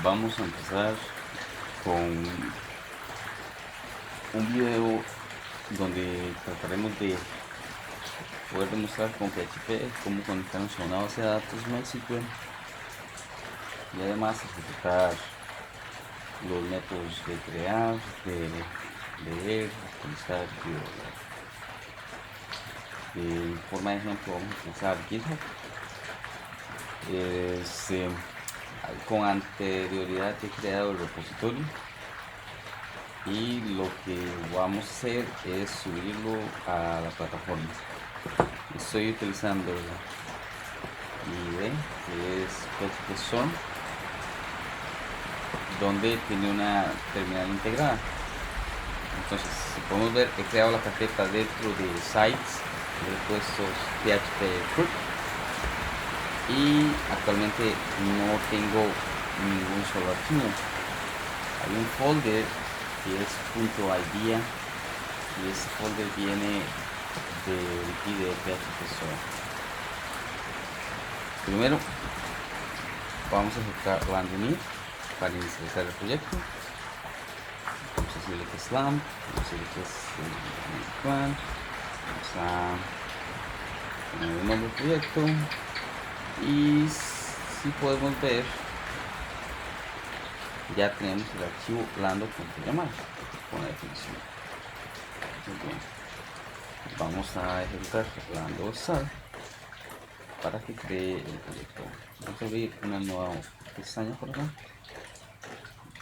Vamos a empezar con un video donde trataremos de poder demostrar con PHP cómo conectarnos a una base de datos MySQL y además ejecutar los métodos de crear, de leer, actualizar y en forma de ejemplo vamos a utilizar GitHub. Con anterioridad he creado el repositorio y lo que vamos a hacer es subirlo a la plataforma. Estoy utilizando IDE, que es PHP Storm, donde tiene una terminal integrada. Entonces, si podemos ver, he creado la carpeta dentro de sites, le he puesto PHP Fruit y actualmente no tengo ningún solo archivo. Hay un folder que es .idea y ese folder viene del IDE PHP Storm. Primero vamos a ejecutar random para inicializar el proyecto. Vamos a decirle que es LAMP, vamos a decirle que es plan, vamos a poner el nombre del proyecto y si podemos ver ya tenemos el archivo lando.llamar con la definición. Muy bien. Vamos a ejecutar lando sal para que cree el proyecto. Vamos a abrir una nueva pestaña por acá.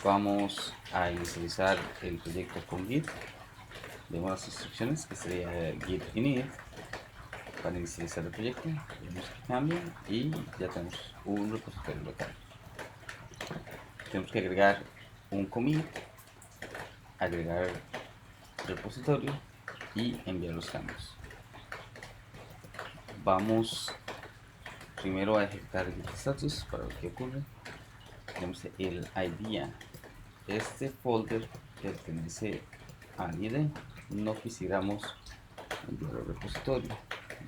Vamos a inicializar el proyecto con git. Vemos las instrucciones que sería git init para inicializar el proyecto. Vemos que cambia y ya tenemos un repositorio local. Tenemos que agregar un commit, agregar repositorio y enviar los cambios. Vamos primero a ejecutar el git status para ver qué ocurre. Tenemos el idea. Este folder pertenece al IDE. No quisiéramos enviar el repositorio.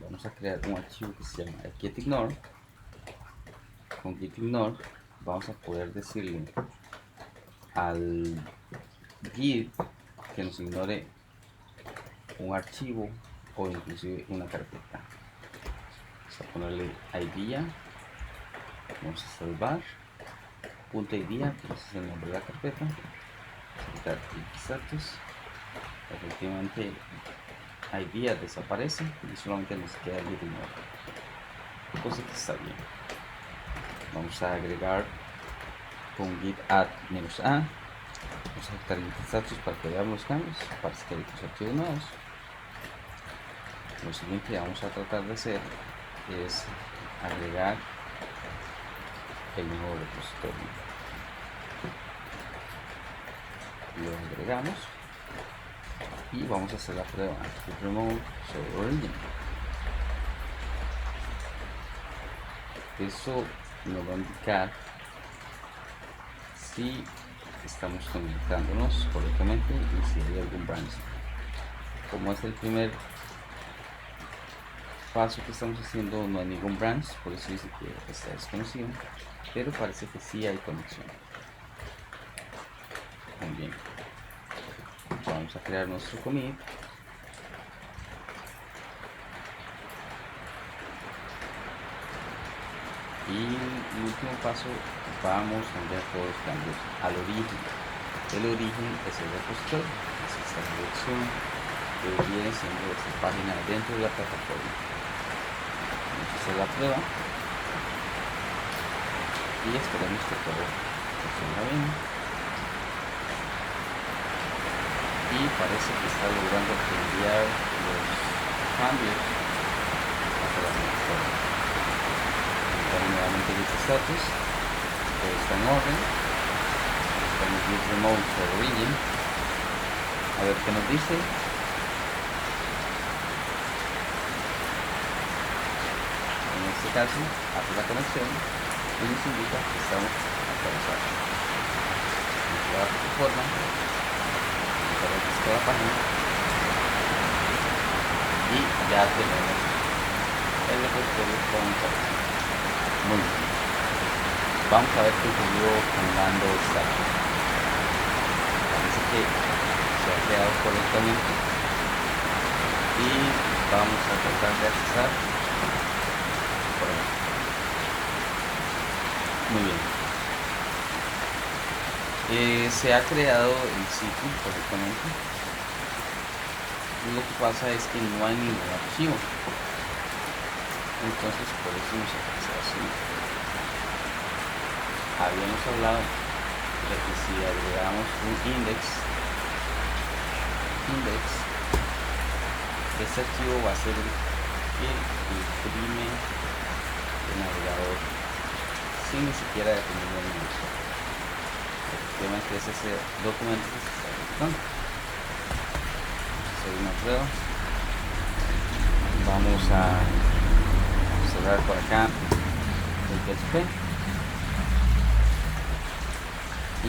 Vamos a crear un archivo que se llama gitignore. Con gitignore vamos a poder decirle al git que nos ignore un archivo o inclusive una carpeta. Vamos a ponerle idea, vamos a salvar .idea, que es el nombre de la carpeta, quitar el status. Efectivamente idea desaparece y solamente nos queda el gitignore, cosa que está bien. Vamos a agregar con git add -a, vamos a ejecutar el status para que veamos los cambios. Parece que hay dos archivos nuevos. Lo siguiente que vamos a tratar de hacer es agregar el nuevo repositorio. Lo agregamos y vamos a hacer la prueba git remote show origin. Eso nos va a indicar si estamos conectándonos correctamente y si hay algún branch. Como es el primer paso que estamos haciendo, no hay ningún branch, por eso dice que está desconocido, pero parece que sí hay conexión. Muy bien, vamos a crear nuestro commit. Y el último paso, vamos a enviar todos los cambios al origen. El origen es el repositorio, es esta dirección que viene siendo esta página dentro de la plataforma. Vamos a hacer la prueba y esperemos que todo funcione bien. Y parece que está logrando enviar los cambios hacia la plataforma. Nuevamente git status, todo está en orden. Estamos git remote for origin, a ver qué nos dice. En este caso hace la conexión y nos indica que estamos actualizados. Vamos a la plataforma, vamos a registrar la página y ya tenemos el repositorio con actualización. Muy bien. Vamos a ver qué ocurrió con Lando Static. Parece que se ha creado correctamente y vamos a tratar de accesar por ahí. Muy bien. Se ha creado el sitio correctamente y lo que pasa es que no hay ningún archivo, entonces por eso nos aparece así. Habíamos hablado de que si agregamos un index, este archivo va a ser el que imprime el navegador sin ni siquiera definir el index. Efectivamente es ese documento que se está ejecutando. Hacer una prueba. Vamos a cerrar por acá el PHP y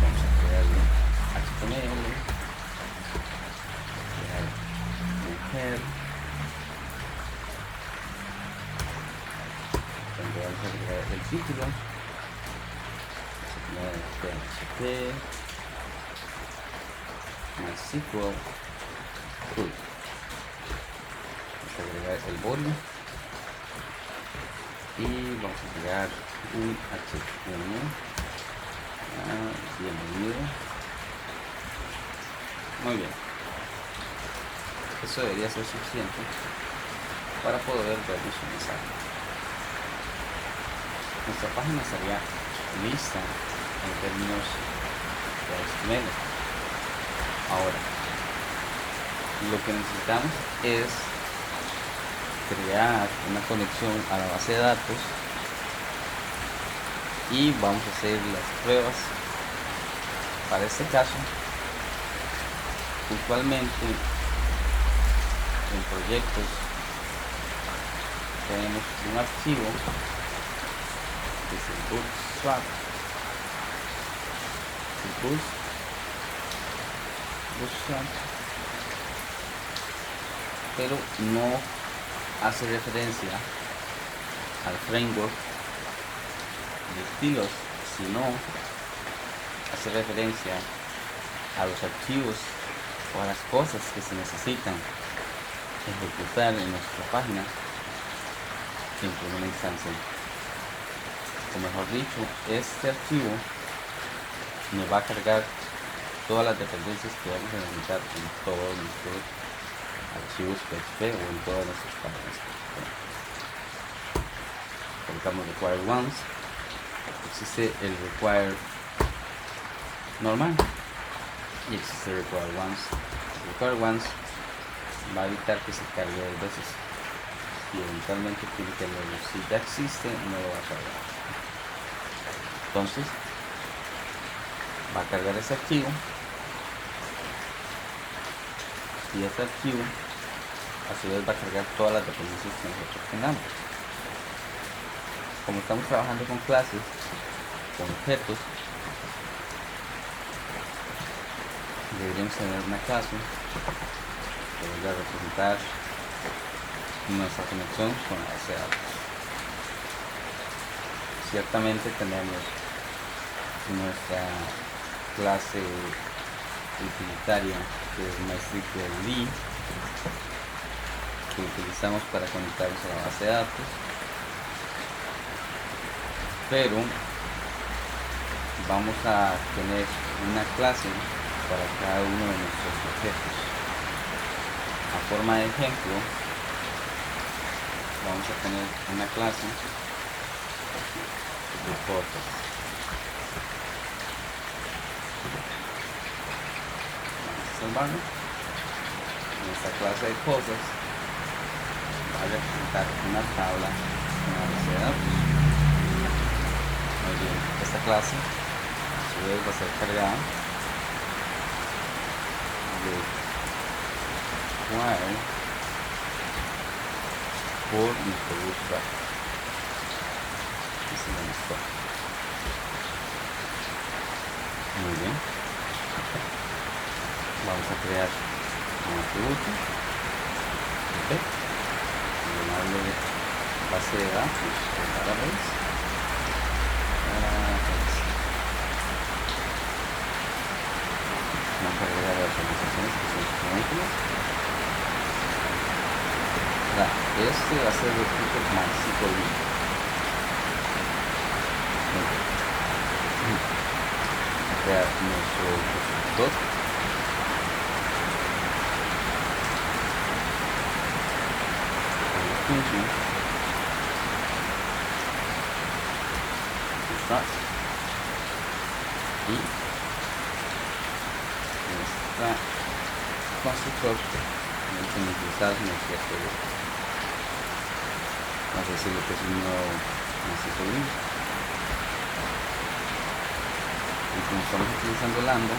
vamos a crear el HTML, crear un head, donde vamos a crear el título, PHP MySQL Root. Vamos a agregar el body y vamos a crear un HTML. Bienvenido. Muy bien, eso debería ser suficiente para poder ver nuestro mensaje. Nuestra página estaría lista en términos de HTML. Ahora, lo que necesitamos es crear una conexión a la base de datos y vamos a hacer las pruebas. Para este caso, usualmente en proyectos tenemos un archivo que es el bootstrap, pero no hace referencia al framework de estilos, sino hace referencia a los archivos o a las cosas que se necesitan ejecutar en nuestra página dentro de una instancia. O mejor dicho, este archivo me va a cargar todas las dependencias que vamos a necesitar en todos nuestros archivos PHP o en todas nuestras páginas. Colocamos require once. Existe el require normal y existe el require once. El require once va a evitar que se cargue dos veces y eventualmente tiene que leerlo. Si ya existe, no lo va a cargar. Entonces va a cargar ese archivo y este archivo a su vez va a cargar todas las dependencias que nosotros tengamos. Como estamos trabajando con clases, con objetos, deberíamos tener una clase que vaya a representar nuestra conexión con la base de datos. Ciertamente tenemos nuestra clase utilitaria que es MySQL que utilizamos para conectarnos a la base de datos, pero vamos a tener una clase para cada uno de nuestros objetos. A forma de ejemplo, vamos a tener una clase de fotos. Vamos a en esta clase de cosas va a representar una tabla en la base de datos. Muy bien, esta clase a su vez va a ser cargada de while por nuestro bootstrap. Muy bien, vamos a crear un atributo llenarle base de datos de database. Este va a ser el tipo MySQL. Crear nuestro constructor. Function. Start. Y nuestra constructor que utilizar nuestra serie. Vamos a decirle que es un nuevo MySQL. Y como estamos utilizando lambda,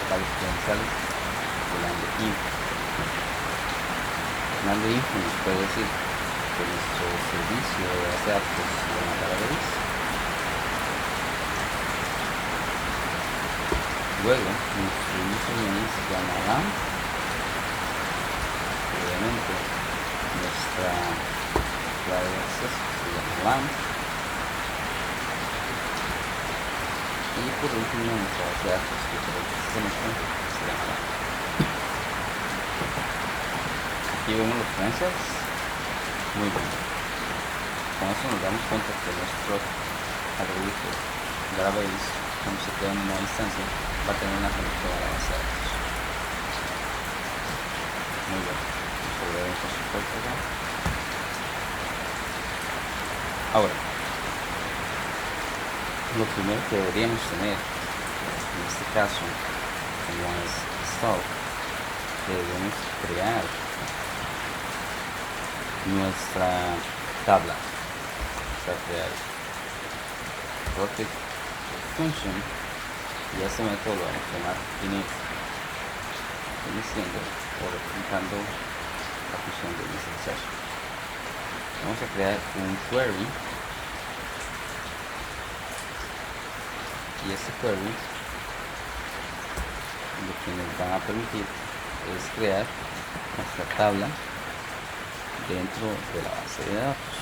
varios potenciales de lambda info. Lambda info nos puede decir que nuestro servicio de base de datos se llama database. Luego nuestro username se llama lam. Obviamente nuestra clave de acceso se llama lam. Y por último nuestra base de datos que se llama lam. Aquí vemos los credentials. Muy bien. Con eso nos damos cuenta que nuestro atributo database, cuando se crea una nueva instancia, va a tener una conexión a la base de datos. Muy bien. Vamos a ver el constructor acá. Ahora, lo primero que deberíamos tener, en este caso, como es install, que debemos crear nuestra tabla. Vamos a crear rotate function y a este método lo vamos a llamar init, diciendo o representando la función de inicialización. Vamos a crear un query y este query lo que nos va a permitir es crear nuestra tabla dentro de la base de datos.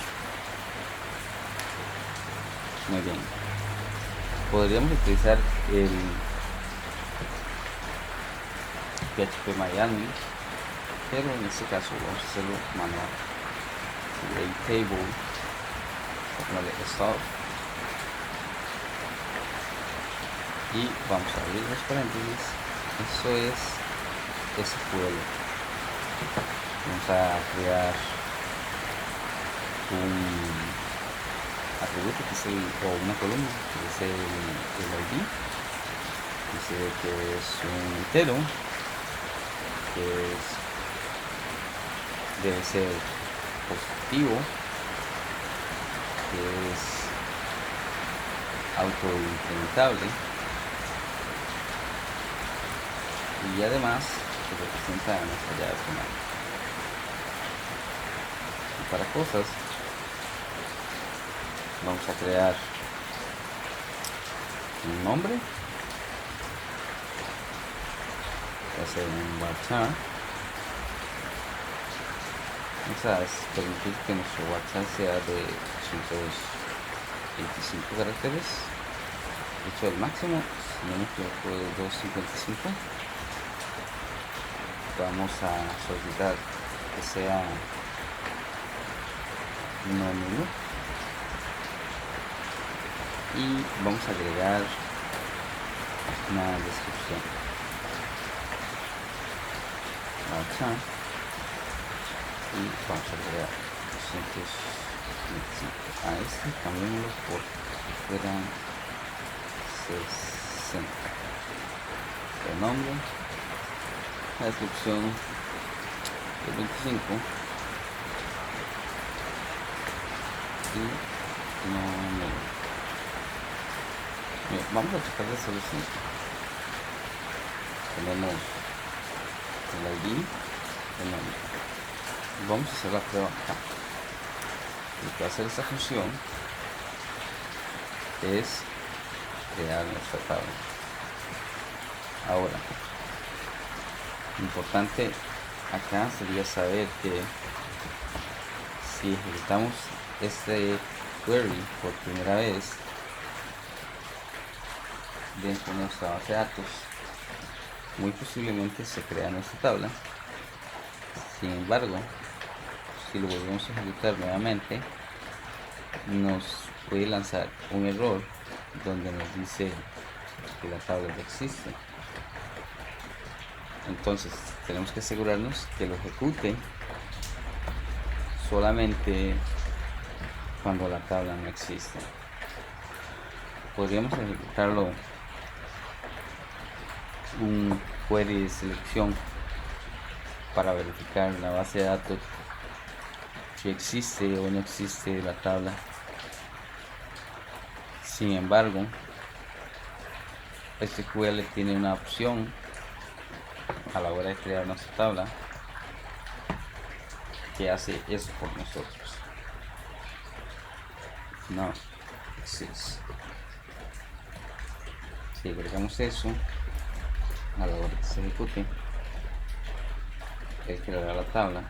Muy bien. Podríamos utilizar el phpMyAdmin, pero en este caso vamos a hacerlo manual. El table, ponerle stop y vamos a abrir los paréntesis. Eso es SQL. Vamos a crear un atributo que es o una columna que es el ID. Dice que es un entero, que debe ser positivo, que es autoincrementable y además que representa nuestra llave final. Y para cosas vamos a crear un nombre, va a ser un varchar. Vamos a permitir que nuestro varchar sea de 225 caracteres. De hecho, el máximo, si no me equivoco, es 255. Vamos a solicitar que sea no nulo y vamos a agregar una descripción. Y vamos a agregar 225. A este cambiémoslo por fueran 60. El nombre, la descripción del 25 y no. Bien, vamos a checar la solución. Tenemos el ID, el nombre. Vamos a hacer la prueba acá. Lo que va a hacer esta función es crear nuestra tabla. Ahora, lo importante acá sería saber que si ejecutamos este query por primera vez dentro de nuestra base de datos, muy posiblemente se crea nuestra tabla. Sin embargo, si lo volvemos a ejecutar nuevamente, nos puede lanzar un error donde nos dice que la tabla no existe. Entonces tenemos que asegurarnos que lo ejecute solamente cuando la tabla no existe. Podríamos ejecutarlo un query de selección para verificar en la base de datos si existe o no existe la tabla. Sin embargo, SQL tiene una opción a la hora de crear nuestra tabla que hace eso por nosotros. No existe. Si agregamos eso a la hora que se ejecute, él creará la tabla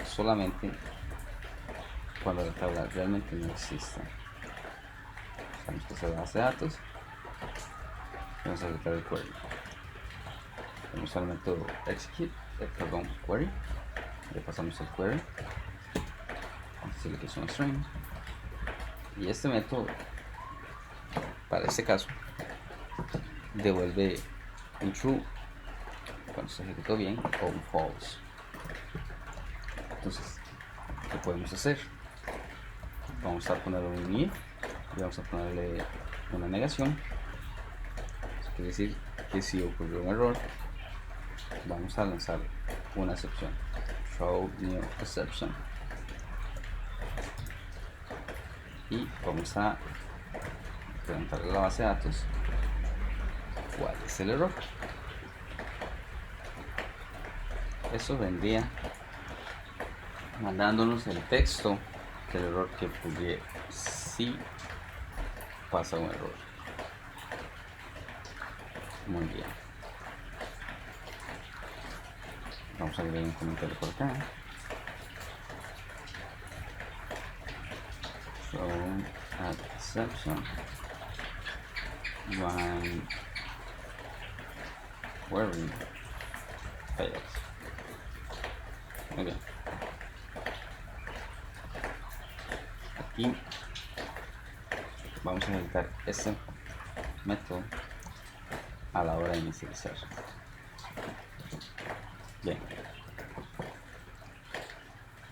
solamente cuando la tabla realmente no exista. Vamos a hacer la base de datos. Vamos a ejecutar el query. Vamos al método execute, query. Le pasamos el query. Vamos a decirle que es un string. Y este método, para este caso, devuelve un true cuando se ejecutó bien o un false. Entonces, ¿qué podemos hacer? Vamos a poner un if y vamos a ponerle una negación. Eso quiere decir que si ocurrió un error, vamos a lanzar una excepción. Throw new exception. Y vamos a preguntarle a la base de datos cuál es el error. Eso vendría mandándonos el texto del error que pudiera si pasa un error. Muy bien. Vamos a agregar un comentario por acá. So at exception when query fails. Muy bien. Aquí vamos a ejecutar este método a la hora de inicializar. Bien.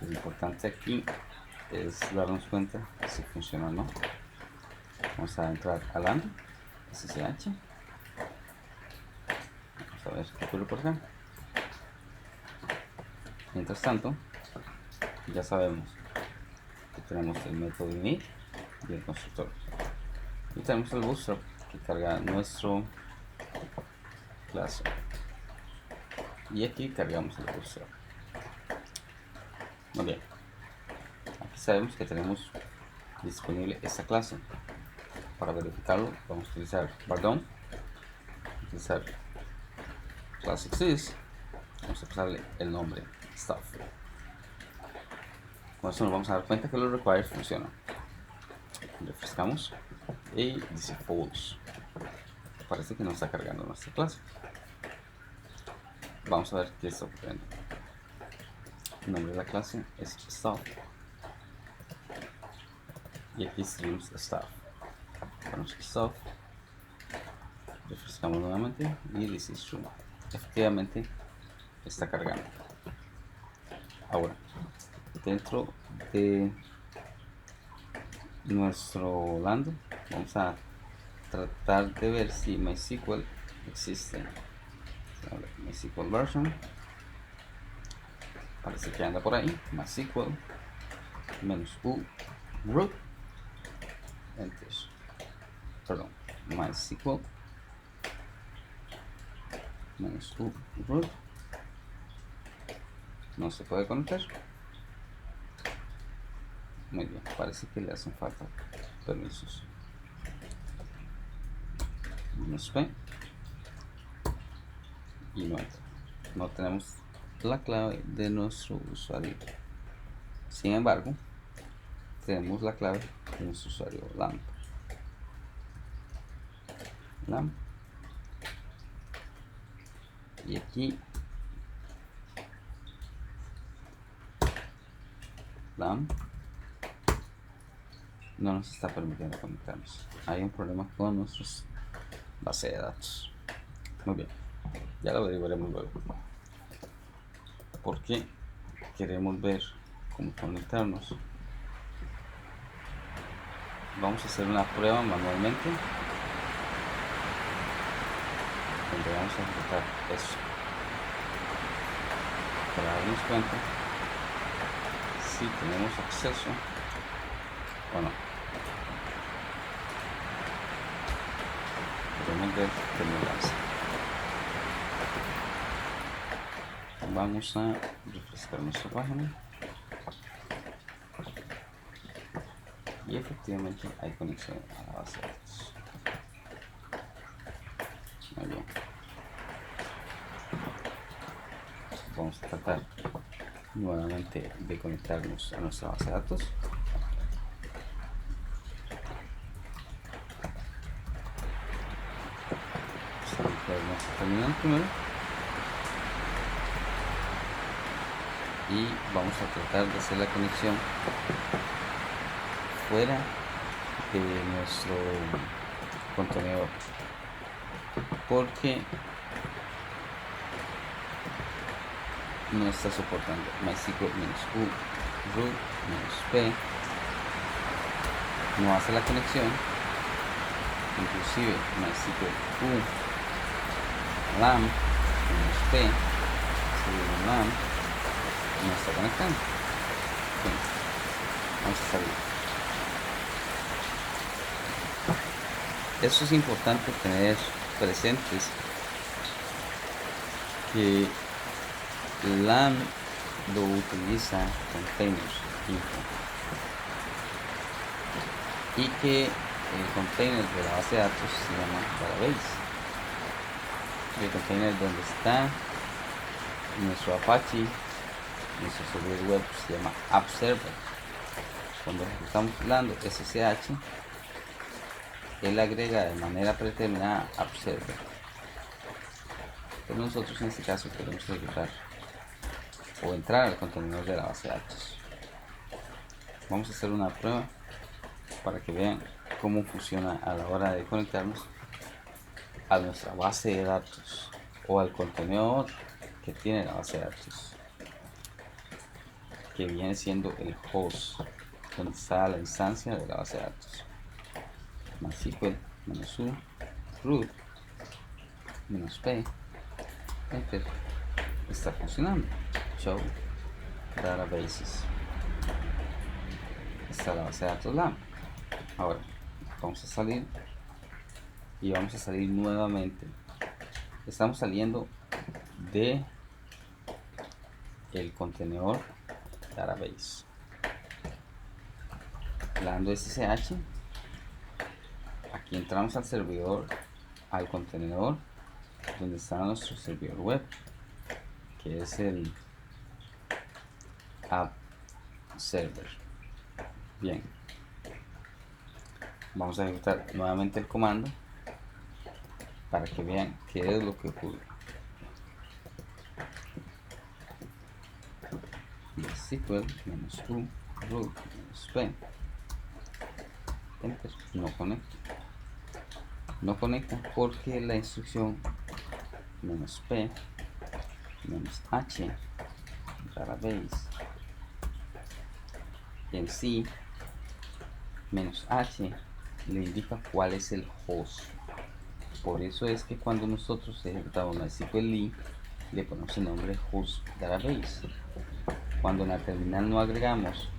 Lo importante aquí es darnos cuenta si funciona o no. Vamos a entrar a LAN SSH. Vamos a ver qué ocurre por acá. Mientras tanto, ya sabemos que tenemos el método init y el constructor. Y tenemos el bootstrap que carga nuestro clase. Y aquí cargamos el bootstrap. Muy bien. Aquí sabemos que tenemos disponible esta clase. Para verificarlo, vamos a utilizar pardon, utilizar class exist, vamos a pasarle el nombre stuff. Con eso nos vamos a dar cuenta que los requires funcionan. Refrescamos y dice false. Parece que no está cargando nuestra clase. Vamos a ver qué está ocurriendo. El nombre de la clase es stuff y aquí escribimos stuff. Ponemos stuff, refrescamos nuevamente y dice true. Efectivamente está cargando. Ahora, dentro de nuestro lambda vamos a tratar de ver si MySQL existe. MySQL version, parece que anda por ahí. MySQL -u root enter, perdón, MySQL -u root no se puede conectar. Muy bien, parece que le hacen falta permisos. -p y no entra. No tenemos la clave de nuestro usuario. Sin embargo, tenemos la clave de nuestro usuario LAMP. aquí LAN no nos está permitiendo conectarnos. Hay un problema con nuestros base de datos. Muy bien, ya lo averiguaremos luego. Porque queremos ver cómo conectarnos. Vamos a hacer una prueba manualmente, donde vamos a ejecutar eso para darnos cuenta si tenemos acceso o no. Podemos ver que nos lanza. Vamos a refrescar nuestra página y efectivamente hay conexión a la base de datos. Muy bien. Vamos a tratar nuevamente de conectarnos a nuestra base de datos. Vamos a limpiar nuestro terminal primero y vamos a tratar de hacer la conexión fuera de nuestro contenedor, porque no está soportando MySQL-U root-p, no hace la conexión. Inclusive MySQL-U lam-p lam no está conectando. Bien, vamos a salir. Eso es importante tener presentes, que LAN lo utiliza containers info y que el container de la base de datos se llama database. El container donde está nuestro Apache, nuestro servidor web, se llama app server. Cuando estamos hablando SSH, él agrega de manera predeterminada app server, pero nosotros en este caso queremos ejecutar o entrar al contenedor de la base de datos. Vamos a hacer una prueba para que vean cómo funciona a la hora de conectarnos a nuestra base de datos o al contenedor que tiene la base de datos, que viene siendo el host donde está la instancia de la base de datos. MySQL-U root-p enter está funcionando. Show databases, está la base de datos LAM. Ahora vamos a salir y vamos a salir nuevamente. Estamos saliendo de el contenedor database, dando SSH. Aquí entramos al servidor, al contenedor donde está nuestro servidor web, que es el app server. Bien, vamos a ejecutar nuevamente el comando para que vean qué es lo que ocurre. MySQL-U root-p enter, no conecta. No conecta porque la instrucción -p -h database en sí -h le indica cuál es el host. Por eso es que cuando nosotros ejecutamos MySQL le ponemos el nombre host database. Cuando en la terminal no agregamos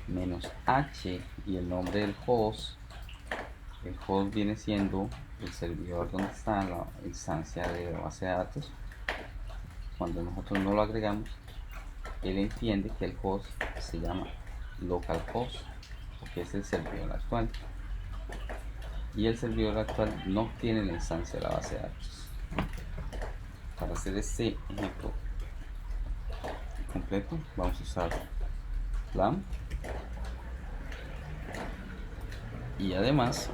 -h y el nombre del host, el host viene siendo el servidor donde está la instancia de la base de datos. Cuando nosotros no lo agregamos, él entiende que el host se llama localhost, porque es el servidor actual, y el servidor actual no tiene la instancia de la base de datos. Para hacer este ejemplo completo, vamos a usar LAM, y además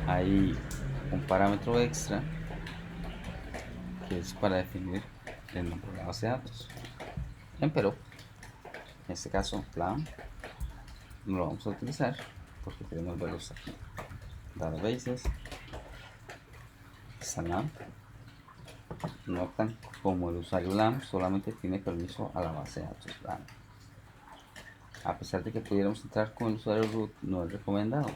hay un parámetro extra que es para definir el nombre de la base de datos. Pero en este caso plan no lo vamos a utilizar porque queremos verlos aquí. Databases, LAMP. Notan como el usuario LAMP solamente tiene permiso a la base de datos LAMP. A pesar de que pudiéramos entrar con el usuario root, no es recomendado.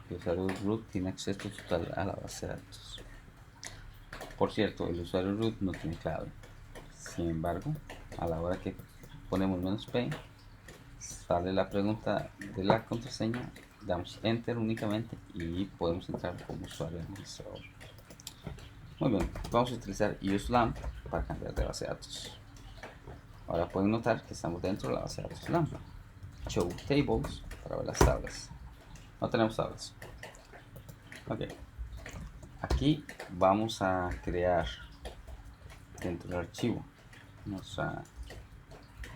El usuario root tiene acceso total a la base de datos. Por cierto, el usuario root no tiene clave. Sin embargo, a la hora que ponemos "-p", sale la pregunta de la contraseña, damos enter únicamente y podemos entrar como usuario administrador. Muy bien, vamos a utilizar useLAMP para cambiar de base de datos. Ahora pueden notar que estamos dentro de la base de datos LAMP. Show tables para ver las tablas. No tenemos tablas. Ok. Aquí vamos a crear dentro del archivo nuestra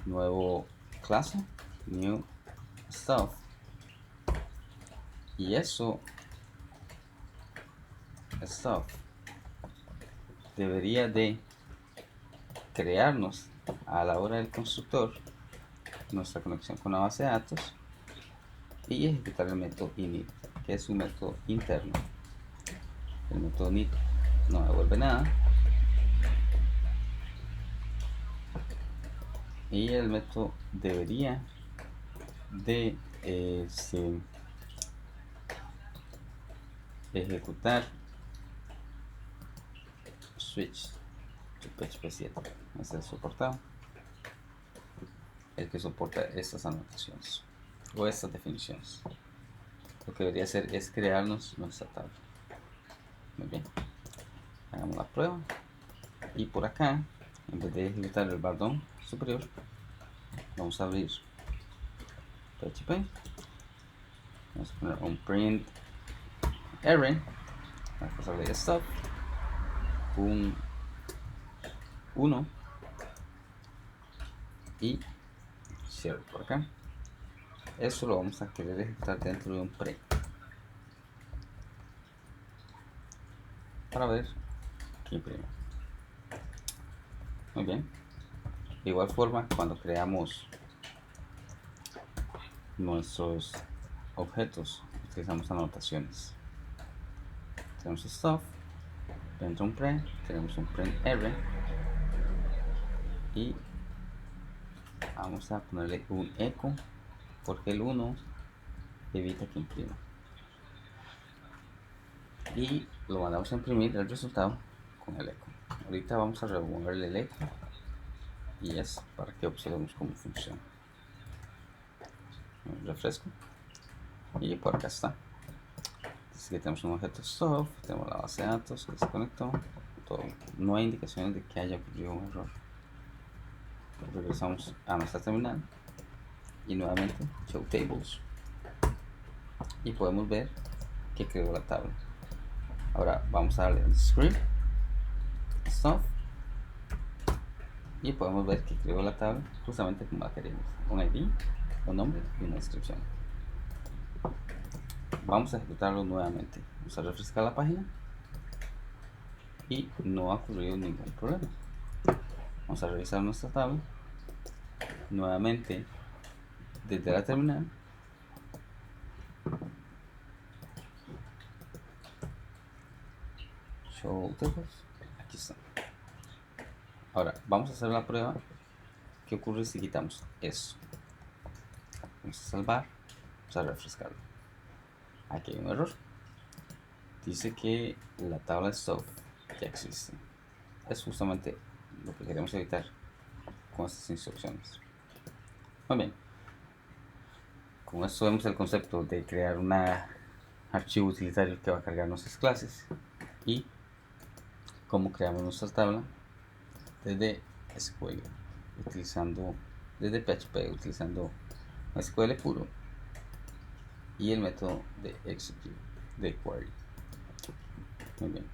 nuevo clase, new stuff, y eso stuff debería de crearnos a la hora del constructor nuestra conexión con la base de datos y ejecutar el método init, que es un método interno. El método init no devuelve nada y el método debería de ejecutar switch to PHP 7. Este es soportado, el que soporta estas anotaciones o estas definiciones. Lo que debería hacer es crearnos nuestra tabla. Muy bien, hagamos la prueba y por acá, en vez de ejecutar el bardón superior, vamos a abrir PHP. Vamos a poner un print array, la cosa de stop, un 1 y cierro por acá. Eso lo vamos a querer ejecutar dentro de un pre para ver que imprime. Muy bien. De igual forma, cuando creamos nuestros objetos, utilizamos anotaciones. Tenemos stuff, dentro de un pre, tenemos un print array y vamos a ponerle un echo porque el 1 evita que imprima. Y lo mandamos a imprimir el resultado con el echo. Ahorita vamos a removerle el echo y es para que observemos cómo funciona. Refresco y por acá está. Así que tenemos un objeto stuff, tenemos la base de datos que se conectó, todo. No hay indicaciones de que haya ocurrido un error. Regresamos a nuestra terminal y nuevamente show tables y podemos ver que creó la tabla. Ahora vamos a darle en script stuff y podemos ver que creó la tabla justamente como la queremos, un ID, un nombre y una descripción. Vamos a ejecutarlo nuevamente. Vamos a refrescar la página y no ha ocurrido ningún problema. Vamos a revisar nuestra tabla nuevamente desde la terminal. Show tables. Aquí está. Ahora vamos a hacer la prueba. ¿Qué ocurre si quitamos eso? Vamos a salvar. Vamos a refrescarlo. Aquí hay un error. Dice que la tabla de stuff ya existe. Es justamente lo que queremos evitar con estas instrucciones. Muy bien. Con esto vemos el concepto de crear un archivo utilitario que va a cargar nuestras clases y cómo creamos nuestra tabla desde SQL desde PHP utilizando SQL puro y el método de execute de query. Muy bien.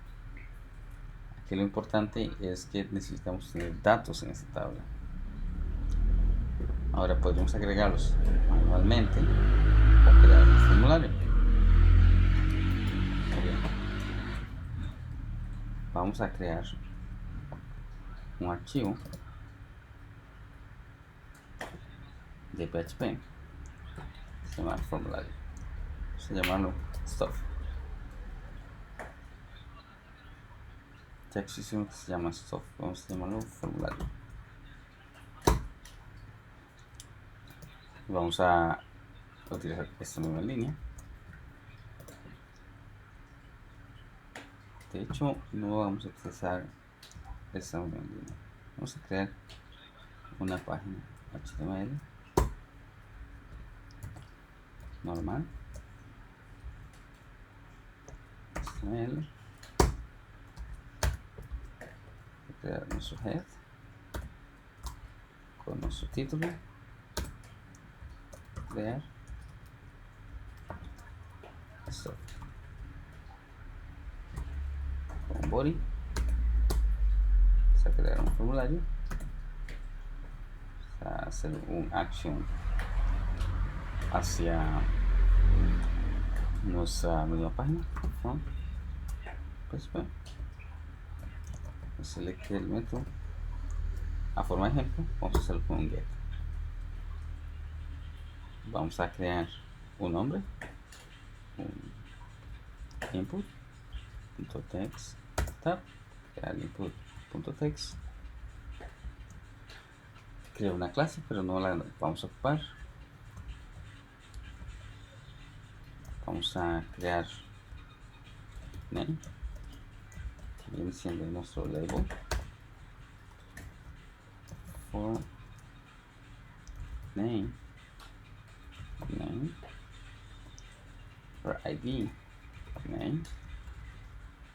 Aquí lo importante es que necesitamos tener datos en esta tabla. Ahora podemos agregarlos manualmente o crear un formulario. Muy bien. Vamos a crear un archivo de PHP, se llama formulario, vamos a llamarlo stuff. Ya existe uno que se llama stuff, vamos a llamarlo formulario. Vamos a utilizar esta misma línea. De hecho, no vamos a utilizar esta misma línea. Vamos a crear una página HTML normal. HTML. Crear nuestro head con nuestro título. Crear esto con body. Vamos a crear un formulario. Vamos a hacer un action hacia nuestra misma página. PHP. Select el método. A forma de ejemplo, vamos a hacerlo con un get. Vamos a crear un nombre, un input.text tab, crear input.text, creo una clase, pero no la vamos a ocupar. Vamos a crear name, que viene siendo nuestro label, for name, for id, name,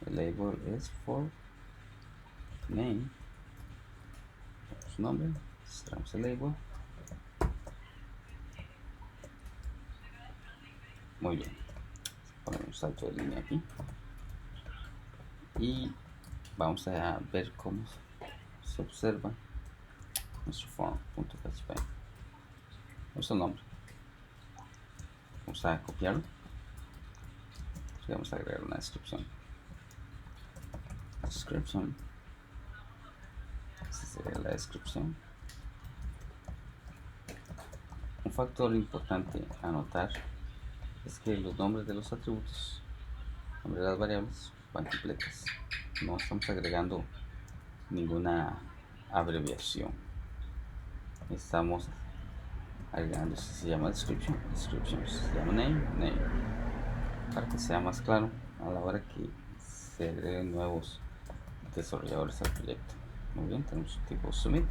el label es for name, su nombre, cerramos el label. Muy bien, ponemos un salto de línea aquí y vamos a ver cómo se observa nuestro form.php. Nuestro nombre, vamos a copiarlo y vamos a agregar una descripción. Esta sería la descripción. Un factor importante a notar es que los nombres de los atributos, nombres de las variables, van completas. No estamos agregando ninguna abreviación. Estamos agregando, si se llama description, si se llama name, para que sea más claro a la hora que se agreguen nuevos desarrolladores al proyecto. Muy bien, tenemos un tipo submit,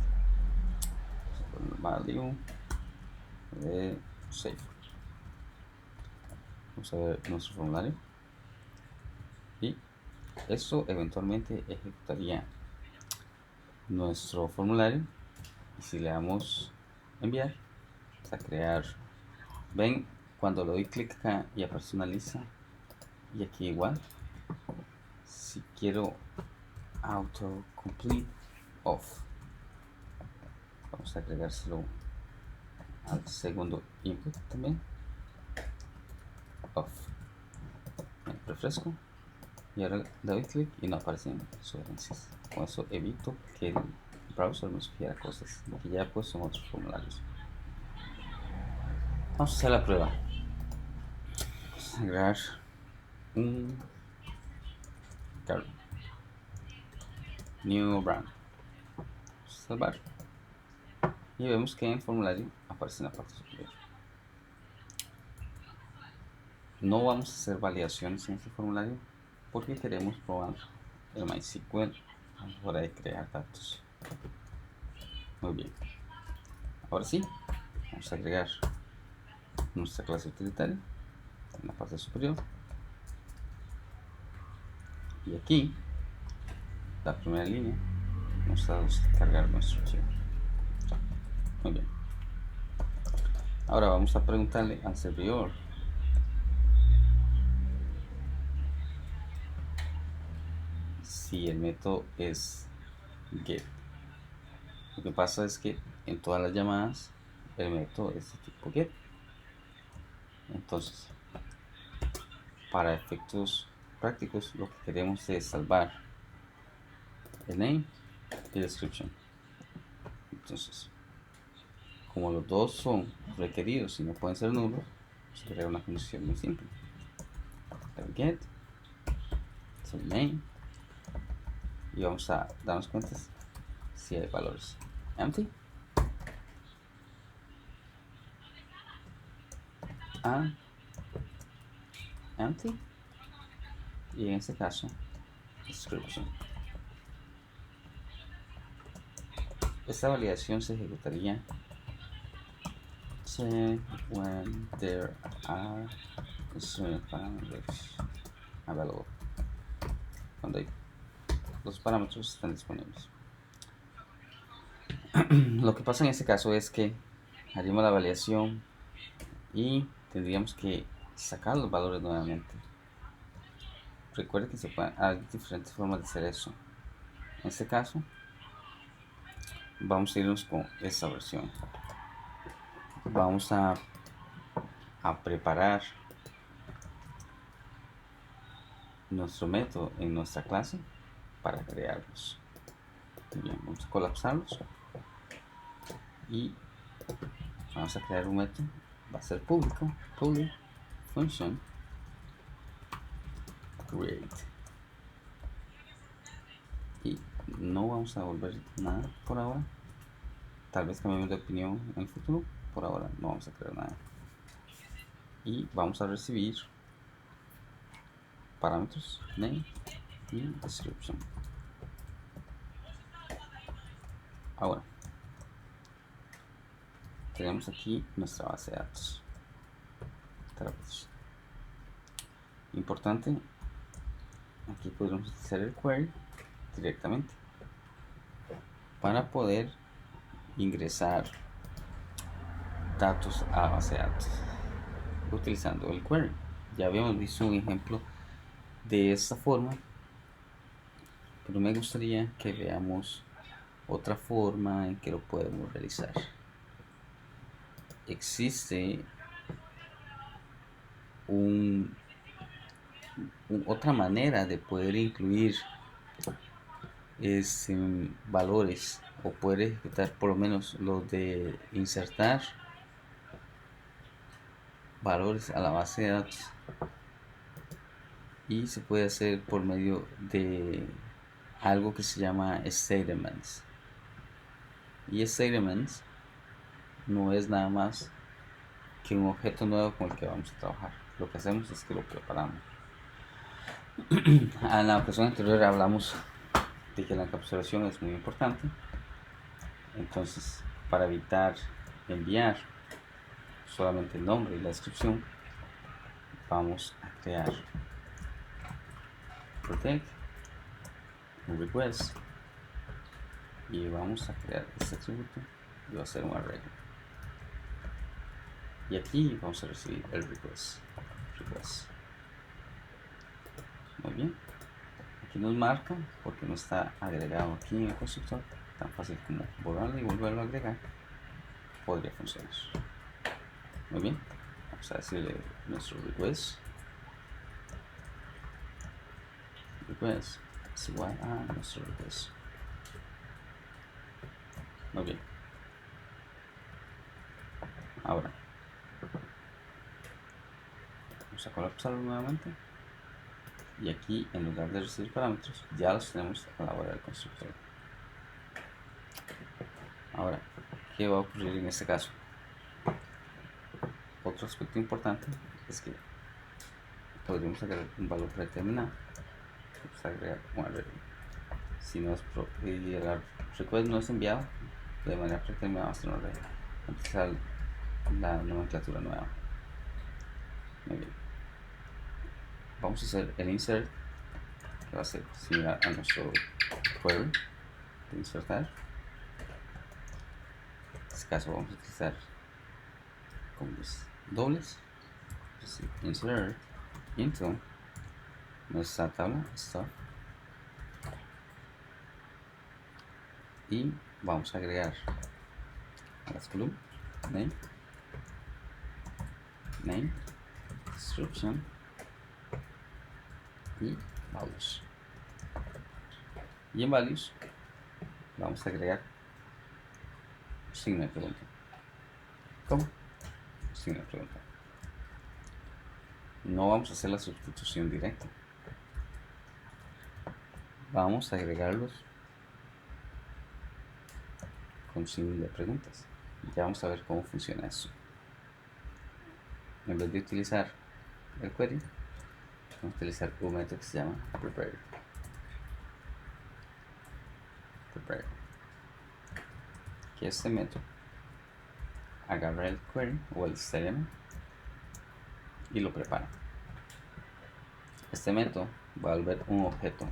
value de save. Vamos a ver nuestro formulario y esto eventualmente ejecutaría nuestro formulario. Y si le damos enviar, vamos a crear, ven cuando le doy clic acá y aparece una lista, y aquí igual, si quiero autocomplete off, vamos a agregárselo al segundo input también, off. Me refresco y ahora le doy clic y no aparecen sugerencias. Con eso evito que el browser me sugiera cosas que ya he puesto en otros formularios. Vamos a hacer la prueba. Vamos a agregar un cargo, new brand, salvar, y vemos que en el formulario aparece en la parte superior. No vamos a hacer validaciones en este formulario porque queremos probar el MySQL a la hora de crear datos. Muy bien, ahora sí, vamos a agregar nuestra clase utilitaria en la parte superior, y aquí la primera línea vamos a descargar nuestro archivo. Muy bien, ahora vamos a preguntarle al servidor si el método es get. Lo que pasa es que en todas las llamadas el método es de tipo get. Entonces, para efectos prácticos, lo que queremos es salvar el name y description. Entonces, como los dos son requeridos y no pueden ser nulos, se crea una condición muy simple. Get so main, y vamos a darnos cuenta si hay valores empty and empty, y en este caso description. Esta validación se ejecutaría when there are certain parameters available, cuando los parámetros están disponibles. Lo que pasa en este caso es que haríamos la validación y tendríamos que sacar los valores nuevamente. Recuerde que hay diferentes formas de hacer eso. En este caso vamos a irnos con esta versión. Vamos a preparar nuestro método en nuestra clase para crearlos. Bien, vamos a colapsarlos y vamos a crear un método. Va a ser público, public function create, y no vamos a devolver nada por ahora. Tal vez cambiemos de opinión en el futuro. Por ahora no vamos a crear nada y vamos a recibir parámetros name y description. Ahora tenemos aquí nuestra base de datos. Importante, aquí podemos utilizar el query directamente para poder ingresar datos a base de datos utilizando el query. Ya habíamos visto un ejemplo de esta forma, pero me gustaría que veamos otra forma en que lo podemos realizar. Existe otra manera de poder incluir valores, o poder ejecutar por lo menos los de insertar valores a la base de datos, y se puede hacer por medio de algo que se llama statements. Y statements no es nada más que un objeto nuevo con el que vamos a trabajar. Lo que hacemos es que lo preparamos. En la ocasión anterior hablamos de que la encapsulación es muy importante. Entonces, para evitar enviar solamente el nombre y la descripción, vamos a crear protect un request y vamos a crear este atributo y va a ser un array, y aquí vamos a recibir el request. Muy bien, aquí nos marca porque no está agregado aquí en el constructor. Tan fácil como borrarlo y volverlo a agregar podría funcionar. Muy bien, vamos a decirle nuestro request es igual a nuestro request. Muy bien, ahora vamos a colapsarlo nuevamente, y aquí en lugar de recibir parámetros ya los tenemos a la hora del constructor. Ahora, ¿qué va a ocurrir en este caso? Otro aspecto importante es que podríamos agregar un valor predeterminado. Vamos a agregar un array. Si no es el request no es enviado de manera predeterminada, vamos a tener un array. Vamos a usar la nomenclatura nueva. Muy bien. Vamos a hacer el insert, que va a ser similar a nuestro query de insertar. En este caso vamos a utilizar combos dobles. Insert into nuestra tabla stuff, y vamos a agregar a las columnas name, description y values. Y en values vamos a agregar signo de pregunta. ¿Cómo? Signo de pregunta. No vamos a hacer la sustitución directa. Vamos a agregarlos con signo de preguntas. Ya vamos a ver cómo funciona eso. En vez de utilizar el query, vamos a utilizar un método que se llama prepare. Que este método agarra el query o el CRM y lo prepara. Este método va a volver un objeto.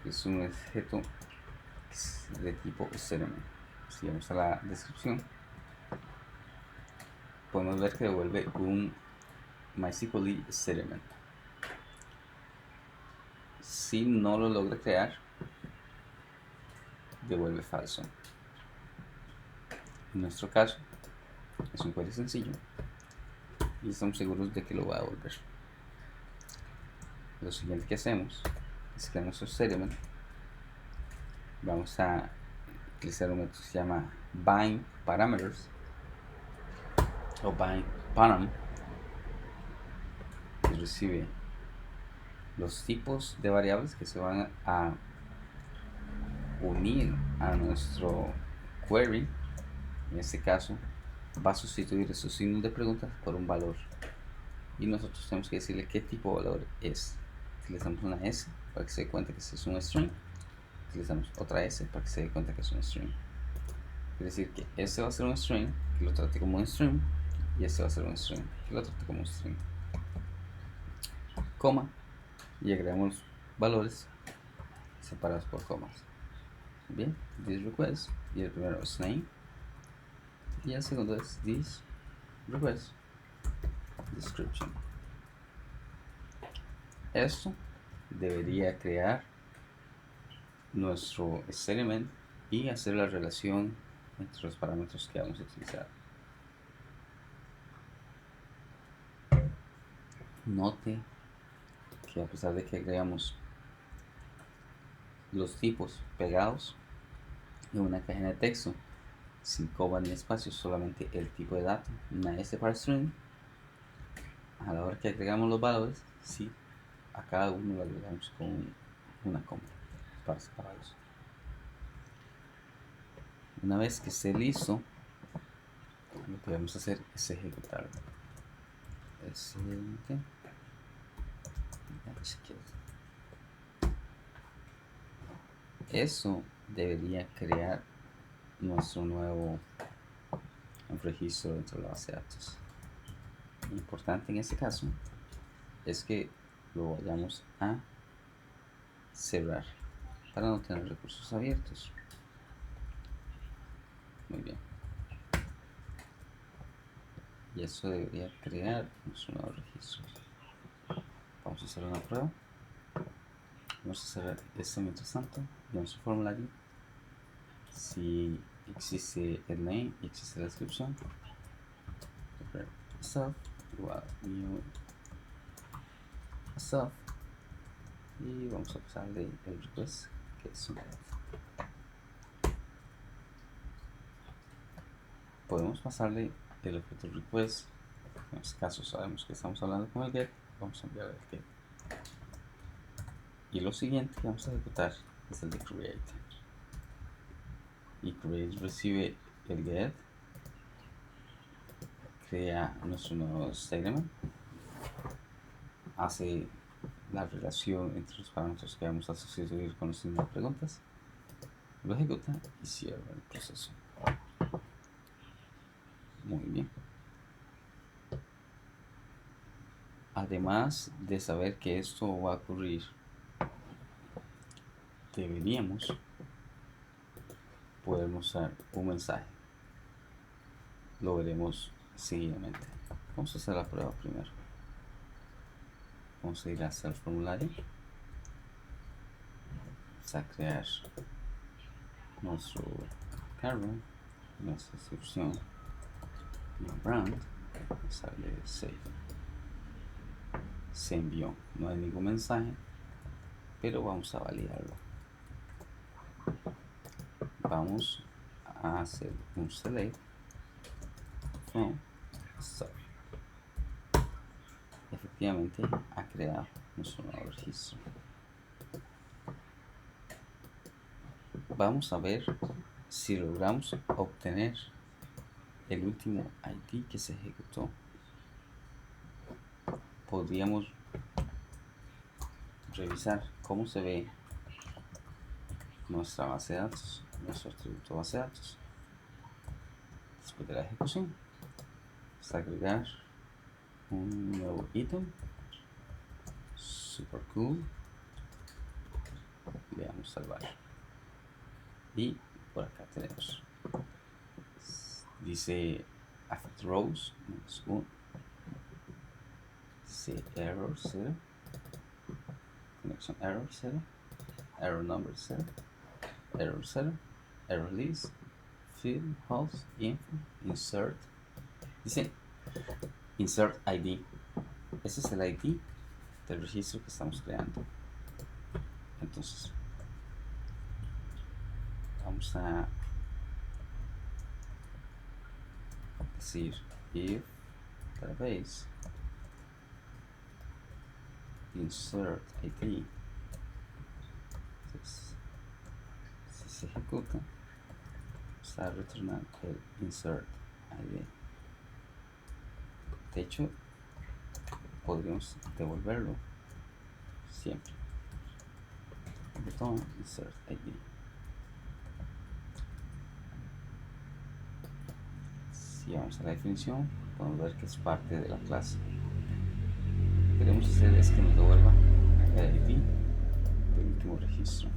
Es un objeto de tipo CRM. Si vamos a la descripción, podemos ver que devuelve un MySQL CRM. Si no lo logra crear, devuelve falso. En nuestro caso, es un query sencillo y estamos seguros de que lo va a devolver. Lo siguiente que hacemos es que en nuestro CRM vamos a utilizar un método que se llama bind parameters o bind param, que recibe los tipos de variables que se van a unir a nuestro query. En este caso va a sustituir esos signos de pregunta por un valor y nosotros tenemos que decirle qué tipo de valor es. Utilizamos una S para que se dé cuenta que ese es un string, utilizamos otra S para que se dé cuenta que es un string. Quiere decir que este va a ser un string que lo trate como un string y este va a ser un string que lo trate como un string, coma, y agregamos valores separados por comas. Bien, this request, y el primero es name y el segundo es this request description. Esto debería crear nuestro experiment y hacer la relación entre los parámetros que vamos a utilizar. Note que a pesar de que agregamos los tipos pegados en una caja de texto sin coma ni espacio, solamente el tipo de dato, una S para string, a la hora que agregamos los valores, sí, a cada uno lo agregamos con una coma para separarlos. Una vez que esté listo, lo que vamos a hacer es ejecutarlo. Eso debería crear nuestro nuevo registro dentro de la base de datos. Lo importante en este caso es que lo vayamos a cerrar para no tener recursos abiertos. Muy bien. Y eso debería crear nuestro nuevo registro. Vamos a hacer una prueba. Vamos a cerrar esto mientras tanto de nuestro formulario. Si existe el name y existe la descripción, stuff igual new stuff, y vamos a pasarle el request que es un get. Podemos pasarle el objeto request. En este caso sabemos que estamos hablando con el get, vamos a enviar el get. Y lo siguiente que vamos a ejecutar es el de create. Y create recibe el get, crea nuestro nuevo segment, hace la relación entre los parámetros que vamos a sustituir con los signos de preguntas, lo ejecuta y cierra el proceso. Muy bien. Además de saber que esto va a ocurrir, deberíamos poder mostrar un mensaje. Lo veremos seguidamente. Vamos a hacer la prueba primero. Vamos a ir hasta el formulario. Vamos a crear nuestro cargo, nuestra descripción, el brand, sale save. Se envió, no hay ningún mensaje, pero vamos a validarlo. Vamos a hacer un select from start. Efectivamente ha creado nuestro nuevo registro. Vamos a ver si logramos obtener el último ID que se ejecutó. Podríamos revisar cómo se ve nuestra base de datos, nuestro atributo base de datos. Después de la ejecución, vamos a agregar un nuevo ítem, super cool, le damos a salvar. Y por acá tenemos, dice affect rows -1, dice error 0, connection error 0, error number 0, error 0, error list, field, host, info, insert. Dice insert ID. Ese es el ID del registro que estamos creando. Entonces vamos a decir if database insert ID. Entonces, si se ejecuta, vamos a retornar el insert ID. De hecho, podríamos devolverlo siempre. Botón insert ID. Si vamos a la definición, podemos ver que es parte de la clase. Lo que queremos hacer es que nos devuelva el ID del último registro.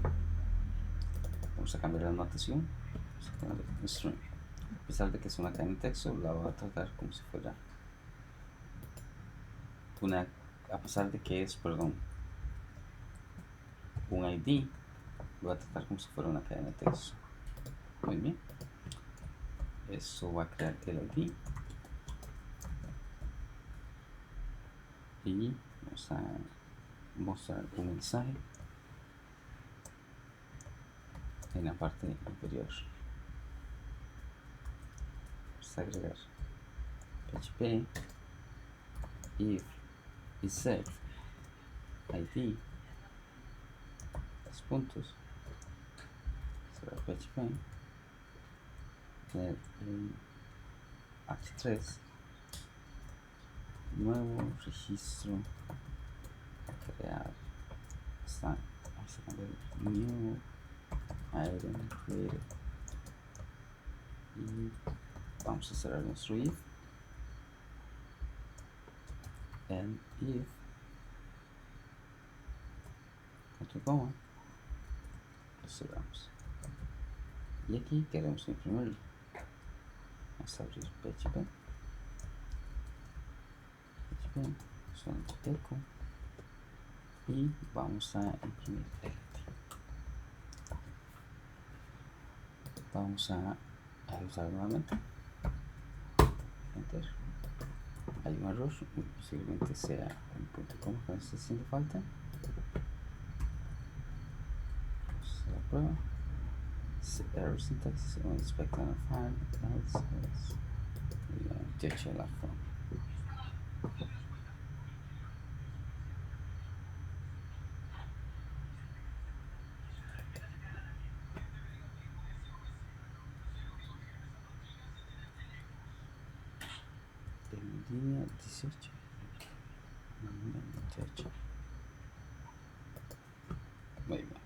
Vamos a cambiar la notación. Vamos a poner string. A pesar de que es una cadena de texto, la voy a tratar como si fuera una, a pesar de que es, perdón, un ID, lo voy a tratar como si fuera una cadena de texto. Muy bien. Eso va a crear el ID. Y vamos a mostrar un mensaje en la parte inferior. Vamos a agregar php if isEf ID 2 puntos, será php tener un h3 nuevo registro crear. Está, vamos a cambiar new item created y vamos a cerrar nuestro if and if control coma, lo cerramos y aquí queremos imprimirlo. Vamos a abrir php son echo y vamos a imprimir el ID. Vamos a usar nuevamente enter. Hay un error, posiblemente sea un punto coma que está haciendo falta. Vamos a la prueba. Error syntax when inspecting a file else is la forma. En línea 18. Muy bien.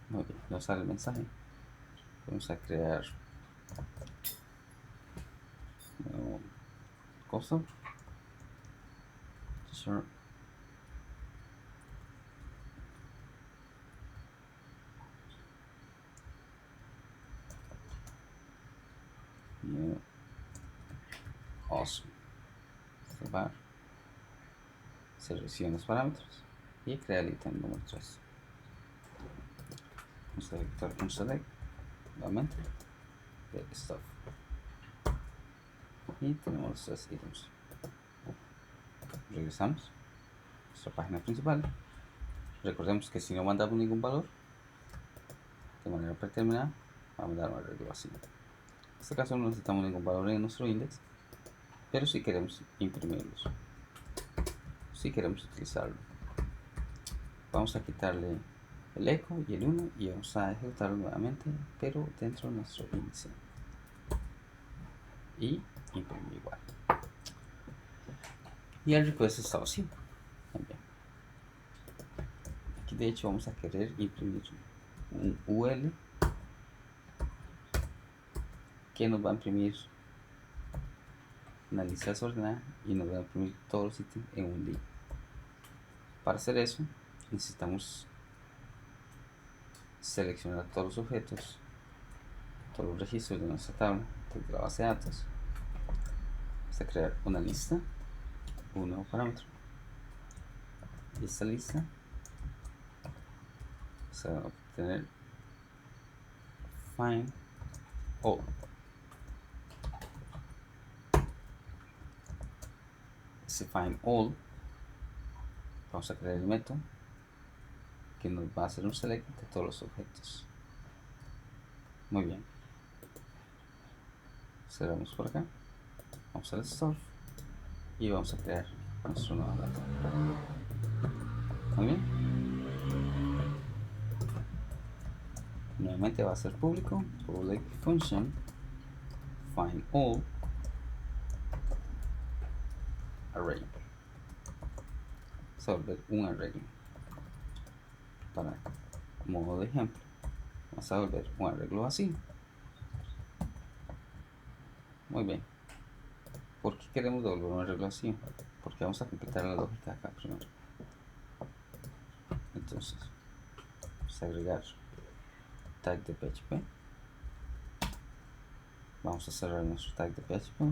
Muy bien, nos sale el mensaje. Vamos a crear nuevo coso. Sure. New awesome. Salvar. Selecciona los parámetros y crea el ítem número 3. Vamos a ejecutar un select nuevamente de stuff. y tenemos los 3 ítems. Regresamos a nuestra página principal. Recordemos que si no mandamos ningún valor de manera predeterminada, vamos a dar un arreglo así. En este caso no necesitamos ningún valor en nuestro index, pero si queremos imprimirlos, si queremos utilizarlo, vamos a quitarle el eco y el 1 y vamos a ejecutarlo nuevamente, pero dentro de nuestro índice, y imprimir igual. Y el request está vacío también. Aquí de hecho vamos a querer imprimir un UL que nos va a imprimir una lista desordenada y nos va a imprimir todos los ítems en un link. Para hacer eso necesitamos seleccionar todos los objetos, todos los registros de nuestra tabla desde la base de datos. Vamos a crear una lista, un nuevo parámetro, y esta lista vamos a obtener find all. Ese find all vamos a crear el método que nos va a hacer un select de todos los objetos. Muy bien, cerramos por acá, vamos al store y vamos a crear nuestro nuevo método. Muy bien, nuevamente va a ser público, public function find all array. Vamos a volver un array. Para modo de ejemplo, vamos a volver un arreglo vacío. Muy bien. ¿Por qué queremos devolver un arreglo vacío? Porque vamos a completar la lógica acá primero. Entonces, vamos a agregar tag de PHP. Vamos a cerrar nuestro tag de PHP.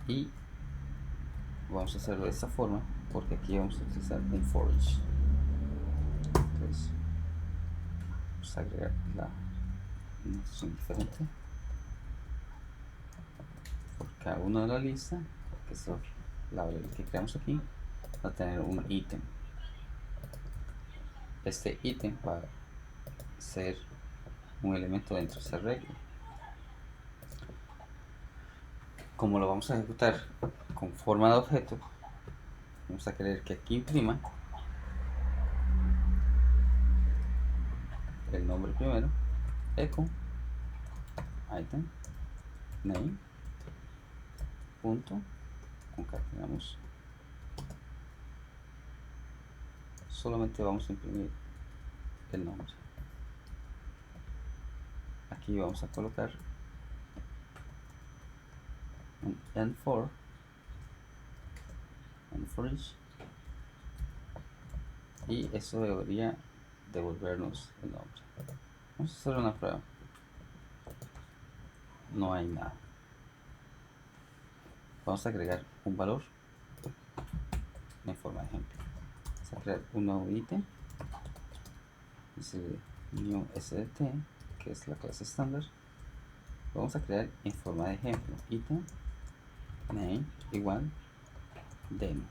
Y vamos a hacerlo de esta forma porque aquí vamos a utilizar un for each. Entonces, vamos a agregar la notación diferente por cada uno de la lista, que es la variable que creamos aquí, va a tener un ítem. Este ítem va a ser un elemento dentro de esta regla. Como lo vamos a ejecutar con forma de objeto, vamos a querer que aquí imprima el nombre primero, echo item name punto, concatenamos, solamente vamos a imprimir el nombre. Aquí vamos a colocar un end for each, y eso debería devolvernos el nombre. Vamos a hacer una prueba. No hay nada. Vamos a agregar un valor en forma de ejemplo. Vamos a crear un nuevo ítem, dice new sdt, que es la clase estándar. Vamos a crear en forma de ejemplo ítem name igual demo,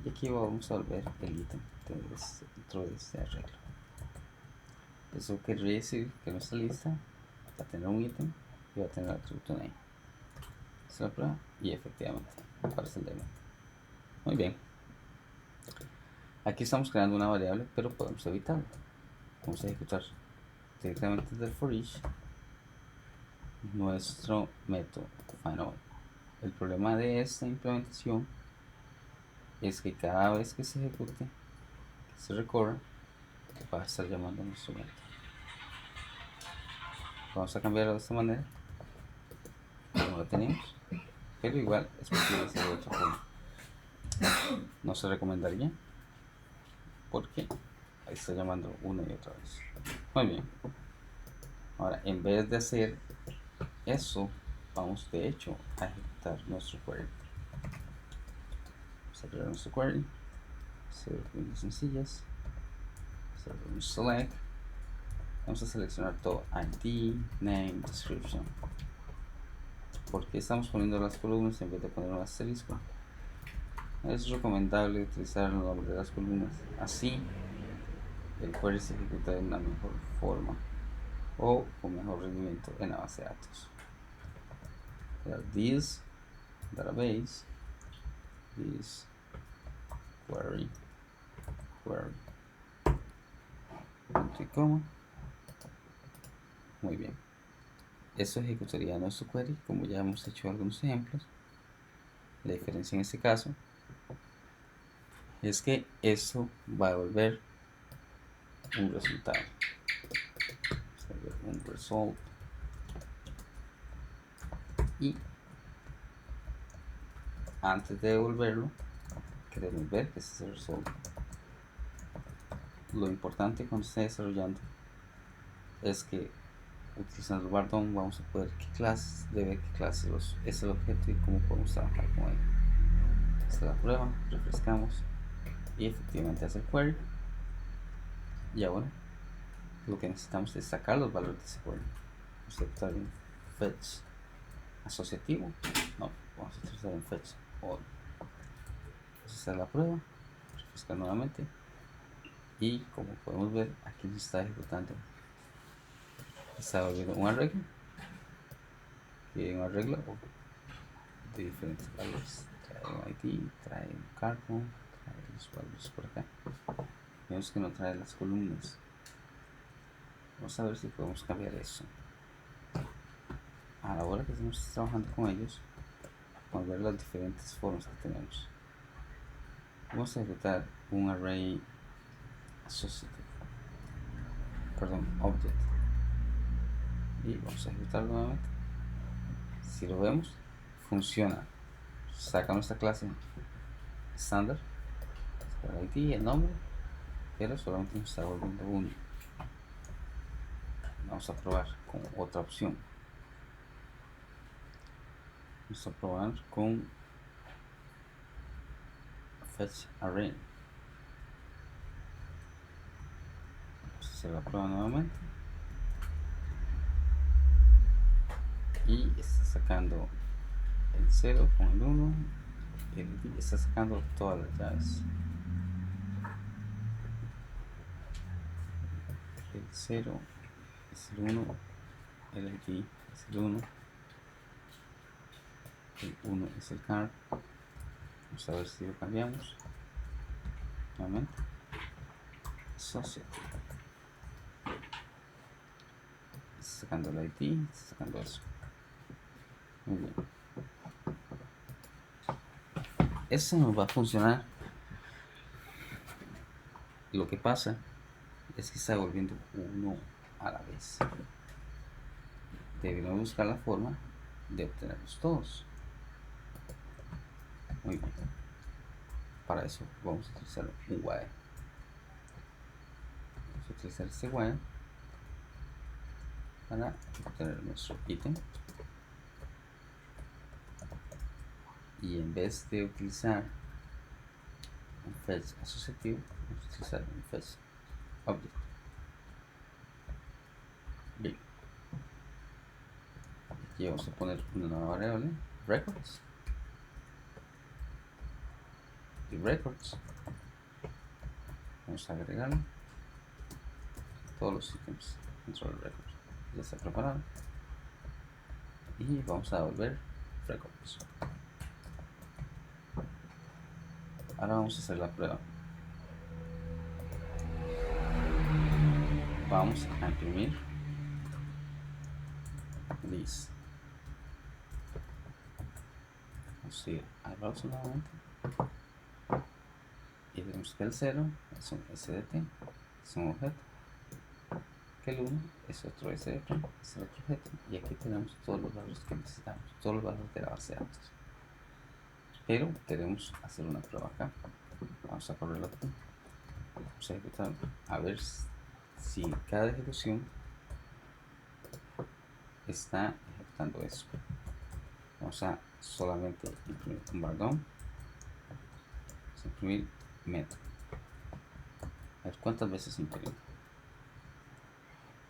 y aquí vamos a volver el ítem dentro de este arreglo. Eso quiere decir que nuestra lista va a tener un ítem y va a tener el atributo name. Se la prueba y efectivamente aparece el demo. Muy bien, aquí estamos creando una variable, pero podemos evitarlo. Vamos a ejecutar directamente del for each nuestro método find_all. El problema de esta implementación es que cada vez que se ejecute, que se recorra, va a estar llamando a nuestro método. Vamos a cambiarlo de esta manera, como lo tenemos, pero igual es posible hacerlo de otra forma. No se recomendaría porque ahí está llamando una y otra vez. Muy bien, ahora en vez de hacer eso, vamos de hecho a ejecutar nuestro query. Vamos a crear nuestro query, hacer preguntas sencillas, hacer un select, Vamos a seleccionar todo: ID, name, description. ¿Por qué estamos poniendo las columnas en vez de poner un asterisco? Es recomendable utilizar el nombre de las columnas, así el query se ejecuta de una mejor forma o con mejor rendimiento en la base de datos. This database, this query, punto y coma. Muy bien, eso ejecutaría nuestro query como ya hemos hecho algunos ejemplos. La diferencia en este caso es que esto va a devolver un resultado. Un result, y antes de devolverlo queremos ver que este es el result. Lo importante cuando esté desarrollando es que utilizando el Bardon vamos a poder qué clases debe, qué clases es el objeto y cómo podemos trabajar con él. Esta es la prueba, refrescamos y efectivamente hace el query. Y ahora lo que necesitamos es sacar los valores de ese query. Vamos a utilizar un fetch asociativo, no, vamos a utilizar un fetch all. Esta es la prueba, refrescar nuevamente y como podemos ver aquí se está ejecutando, está volviendo un arreglo de diferentes valores. Trae un ID, trae un cargo, trae los valores por acá. Vemos que no trae las columnas. Vamos a ver si podemos cambiar eso. A la hora que estamos trabajando con ellos, vamos a ver las diferentes formas que tenemos. Vamos a ejecutar un array associative, object, y vamos a ejecutarlo nuevamente. Si lo vemos, funciona. Saca nuestra clase estándar, el ID y el nombre, pero solamente nos está volviendo uno. Vamos a probar con otra opción. Vamos a probar con fetch array. Vamos a hacer la prueba nuevamente y está sacando el 0 con el 1, el ID está sacando todas las llaves. El 0 es el 1, el ID es el 1, el 1 es el car. Vamos a ver si lo cambiamos nuevamente. Associate, está sacando el ID, está sacando eso. Muy bien, eso nos va a funcionar. Lo que pasa es que está volviendo uno a la vez. Debemos buscar la forma de obtenerlos todos. Muy bien, para eso vamos a utilizar un while. Vamos a utilizar este while para obtener nuestro ítem, y en vez de utilizar un fetch asociativo, vamos a utilizar un fetch object. Bien, aquí vamos a poner una nueva variable, records, y records vamos a agregar todos los ítems dentro del records. Ya está preparado y vamos a devolver records. Ahora vamos a hacer la prueba. Vamos a imprimir list. Vamos a ir a browser nuevamente y vemos que el 0 es un SDT, es un objeto, que el 1 es otro SDT, es el otro objeto, y aquí tenemos todos los valores que necesitamos, todos los valores de la base de datos. Pero queremos hacer una prueba acá. Vamos a correrlo aquí, vamos a ejecutar a ver si cada ejecución está ejecutando eso. Vamos a solamente imprimir un Bardon, vamos a imprimir método, a ver cuántas veces imprime.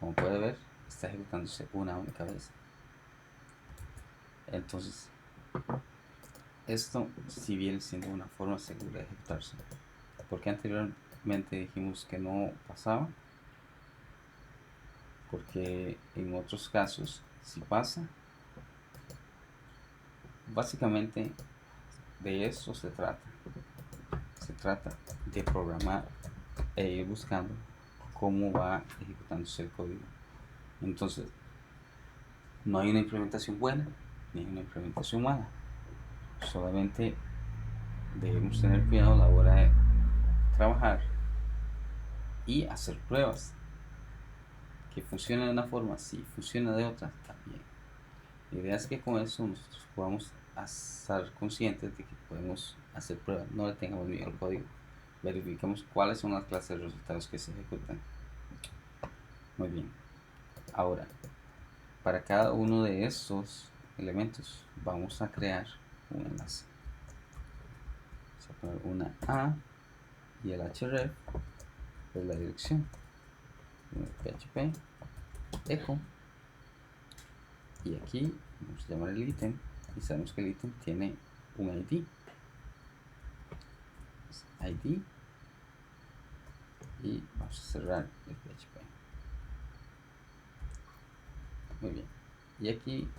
como puede ver, está ejecutándose una única vez. Entonces, esto sí viene siendo una forma segura de ejecutarse, porque anteriormente dijimos que no pasaba, porque en otros casos sí pasa. Básicamente de eso se trata. Se trata de programar e ir buscando cómo va ejecutándose el código. Entonces, no hay una implementación buena ni una implementación mala. Solamente debemos tener cuidado a la hora de trabajar y hacer pruebas. Que funcione de una forma, sí, funciona de otra también. La idea es que con eso nosotros podamos estar conscientes de que podemos hacer pruebas. No le tengamos miedo al código. Verificamos cuáles son las clases de resultados que se ejecutan. Muy bien. Ahora, para cada uno de estos elementos vamos a crear un enlace. Vamos a poner una A y el href es la dirección. PHP echo, y aquí vamos a llamar el ítem y sabemos que el ítem tiene un ID. ID y vamos a cerrar el PHP. Muy bien. Y aquí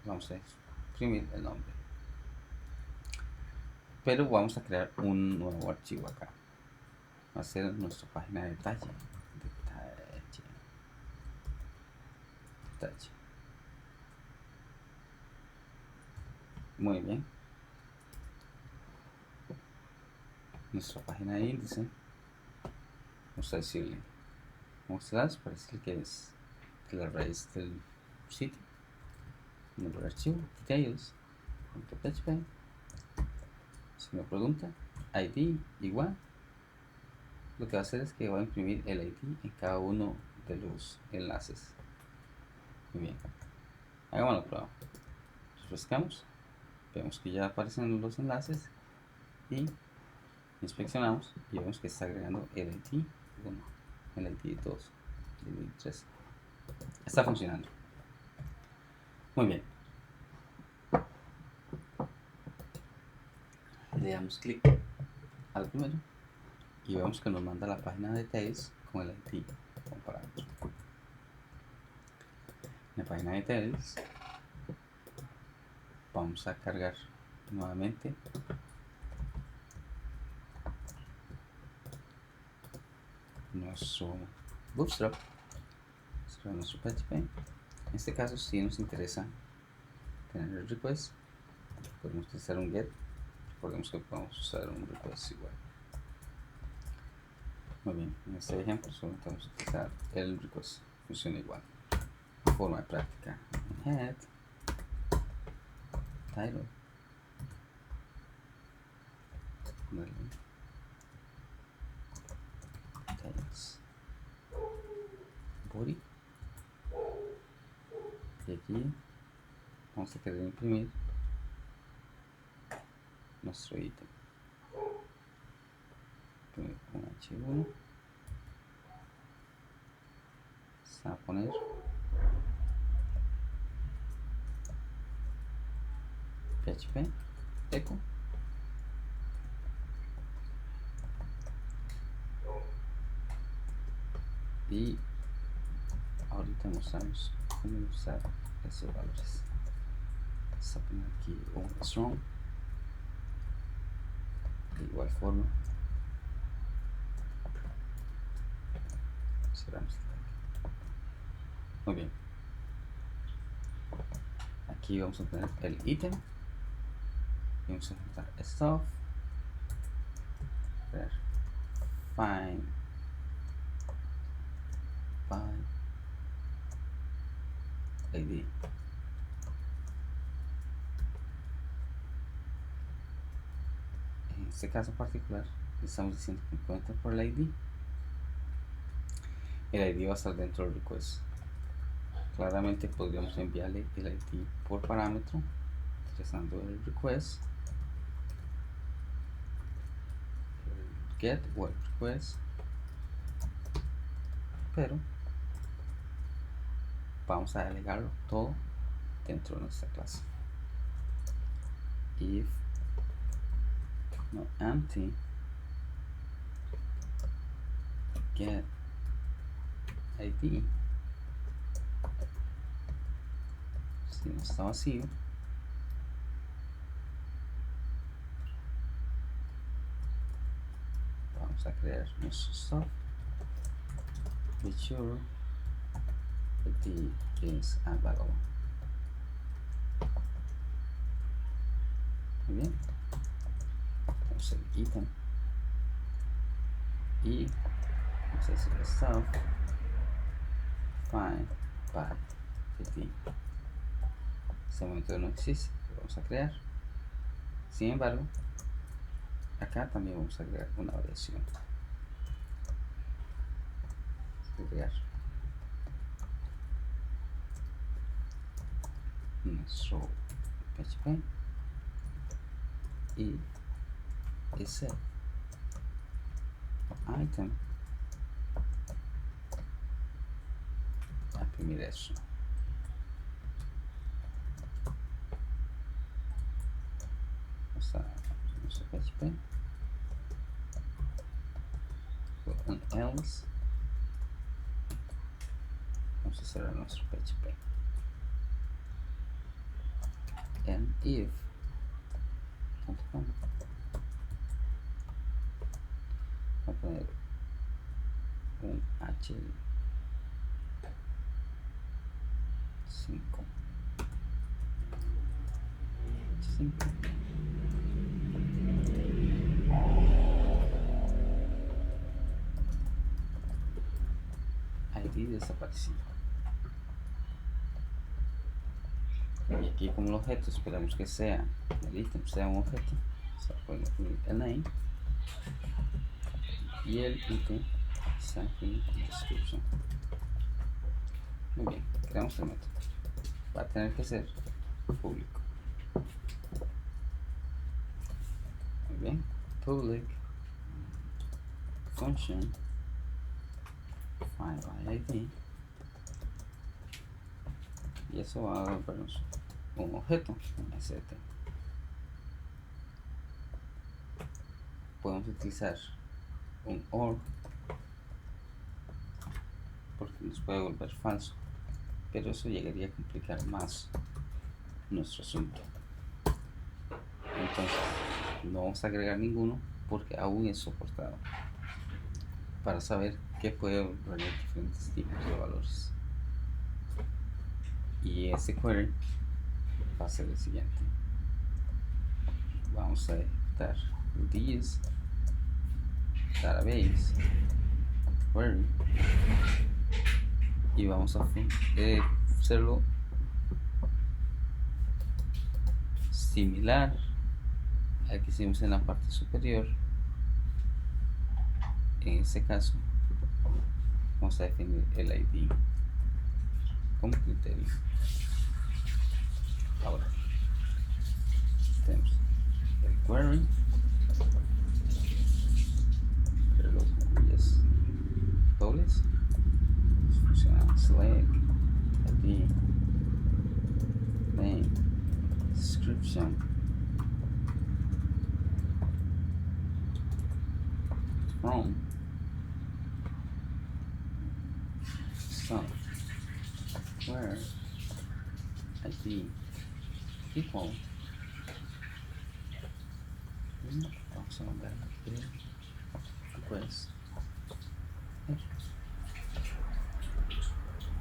vamos a imprimir el nombre. Pero vamos a crear un nuevo archivo acá. Va a ser nuestra página de detalle. Detalle. Muy bien. Nuestra página de índice. Vamos a decirle mostradas para decirle que es la raíz del sitio. Nombre de archivo, details.php. Si me pregunta, ID igual, lo que va a hacer es que va a imprimir el ID en cada uno de los enlaces. Muy bien, hagamos la prueba. Refrescamos, vemos que ya aparecen los enlaces y inspeccionamos y vemos que está agregando el ID 1, el ID 2, el ID 3. Está funcionando. Muy bien. Le damos clic al primero y vemos que nos manda la página de Tails con el ID como parámetro. En la página de Tails vamos a cargar nuevamente nuestro Bootstrap, nuestro PHP. En este caso si nos interesa tener el request, podemos utilizar un get. Recordemos que podemos usar un request igual. Muy bien, en este ejemplo solamente vamos a utilizar el request, funciona igual. Forma de práctica: head, title, tails, body, y aquí vamos a querer imprimir nuestro ítem. Un H1, se va a poner PHP echo y ahorita mostramos cómo usar esos valores. Vamos a poner aquí un strong de igual forma. Cerramos el tag. Muy bien, aquí vamos a tener el ítem y vamos a juntar stuff, find by ID. En este caso particular estamos diciendo que encuentra por el ID va a estar dentro del request. Claramente podríamos enviarle el ID por parámetro utilizando el request, el get o el request, pero vamos a delegarlo todo dentro de nuestra clase. If no empty get ID, si no está vacío, vamos a crear nuestro stuff. Be sure ID is available. Muy bien, vamos a hacer item y vamos a decir stuff find by ID. Este momento no existe, lo vamos a crear. Sin embargo, acá también vamos a agregar una variación. Agregar nuestro PHP y ese item a imprimir eso. Vamos a nuestro PHP con else. Vamos a cerrar nuestro PHP and if voy a poner un H5 ID desaparecido. Y aquí como el objeto esperamos que sea el ítem, sea un objeto, o sea, podemos poner el name y el ítem sample description. Muy bien, creamos el método. Va a tener que ser público. Muy bien, public function find by ID, y eso va a devolvernos un objeto, un st. Podemos utilizar un or porque nos puede volver falso, pero eso llegaría a complicar más nuestro asunto. Entonces no vamos a agregar ninguno porque aún es soportado para saber que puede volver diferentes tipos de valores. Y ese query va a ser el siguiente. Vamos a editar this database query y vamos a hacerlo similar al que hicimos en la parte superior. En este caso vamos a definir el ID como criterio. Ahora tenemos el query, pero los comillas dobles funcionan select ID name description from where ID equal. Vamos a mandar el request.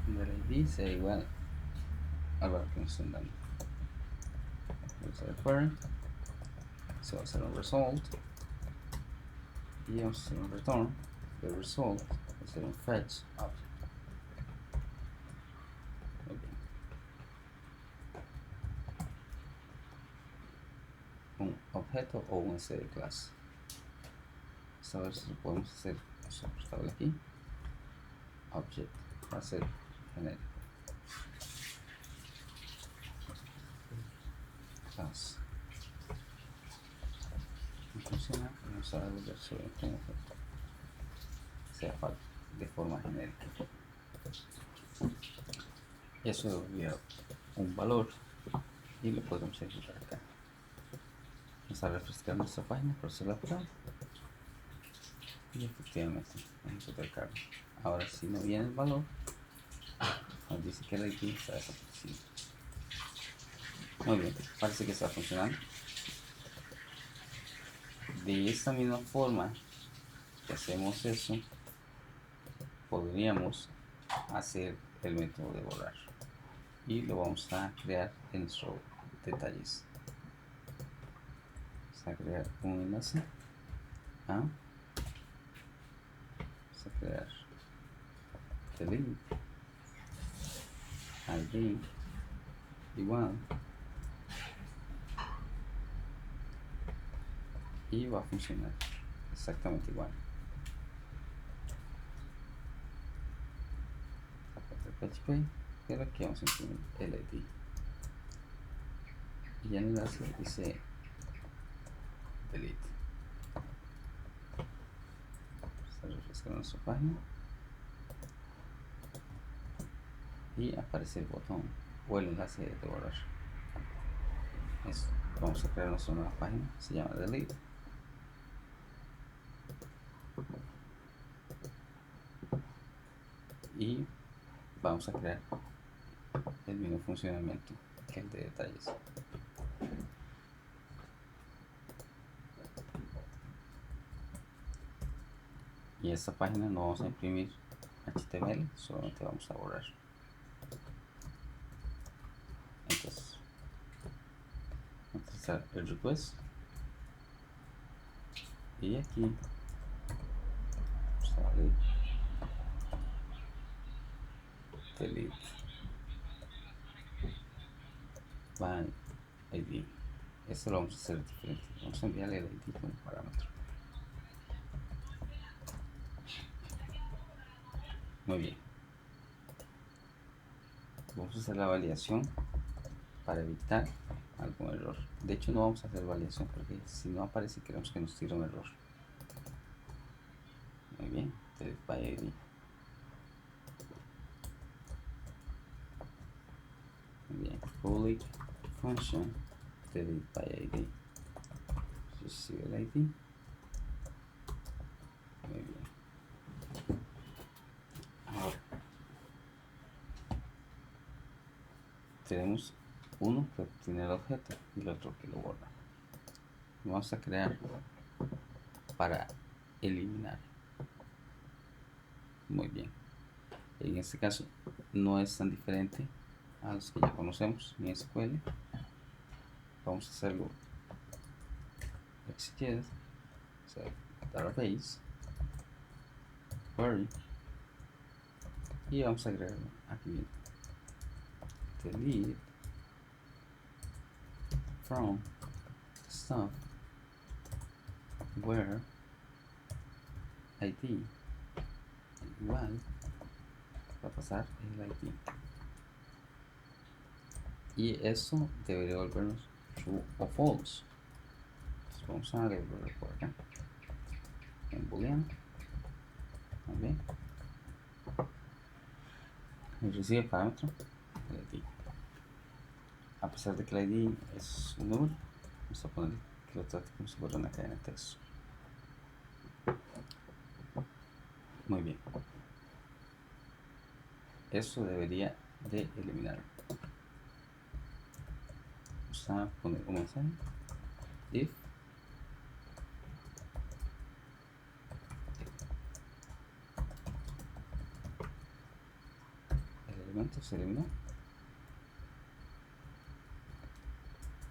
El ID sea igual al valor que nos están dando. Vamos a hacer query, se va a hacer un result y vamos a hacer un return del result, va a ser un fetch object. Muy bien. Un objeto o un std class. Vamos a ver si lo podemos hacer soportable aquí. Object va a ser genérico. Class. No funciona, vamos a devolver solo un objeto. Sea de forma genérica. Eso devolvería un valor y lo podremos ejecutar acá. Vamos a refrescar nuestra página por hacer la prueba. Y efectivamente, ejecuta el cargo. Ahora si no viene el valor, nos dice que el ID está desaparecido. Muy bien, parece que está funcionando. De esta misma forma que hacemos eso, podríamos hacer el método de borrar. Y lo vamos a crear en nuestros detalles. Vamos a crear un enlace. Vamos a crear delete ID igual y va a funcionar exactamente igual. PHP, pero aquí vamos a imprimir el ID y en el enlace dice delete. Vamos a refrescar nuestra página y aparece el botón o el enlace de borrar. Eso. Vamos a crear nuestra nueva página, se llama delete. Y vamos a crear el mismo funcionamiento que el de detalles. Y esta página no vamos a imprimir HTML, solamente vamos a borrar. Entonces, vamos a utilizar el request y aquí vamos a darle delete by ID. Esto lo vamos a hacer diferente. Vamos a enviarle el ID como parámetro. Muy bien. Vamos a hacer la validación para evitar algún error. De hecho, no vamos a hacer validación porque si no aparece, queremos que nos tire un error. Muy bien, delete by ID. Muy bien, public function delete by ID. Recibe el ID. Muy bien. Ahora tenemos uno que obtiene el objeto y el otro que lo borra. Vamos a crear para eliminar. Muy bien. En este caso no es tan diferente a los que ya conocemos en SQL. Vamos a hacerlo execute, o sea, database, query, y vamos a agregar aquí delete from stuff where ID igual va a pasar el ID y eso debería volvernos true o false. Entonces vamos a devolverlo por acá en booleano. Muy bien, y recibe el parámetro el ID. A pesar de que el ID es un número, vamos a poner que lo trate como si fuera una cadena de texto. Muy bien, eso debería de eliminar. Vamos a poner un mensaje if el elemento se eliminó,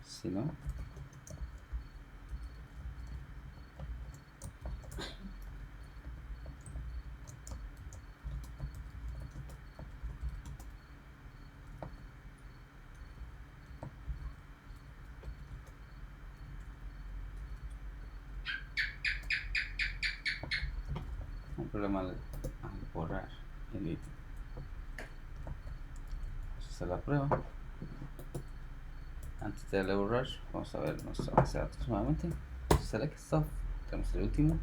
si no un problema al borrar el ítem. Vamos a hacer la prueba. Antes de darle a borrar, vamos a ver nuestra base de datos nuevamente. Select stuff, tenemos el último,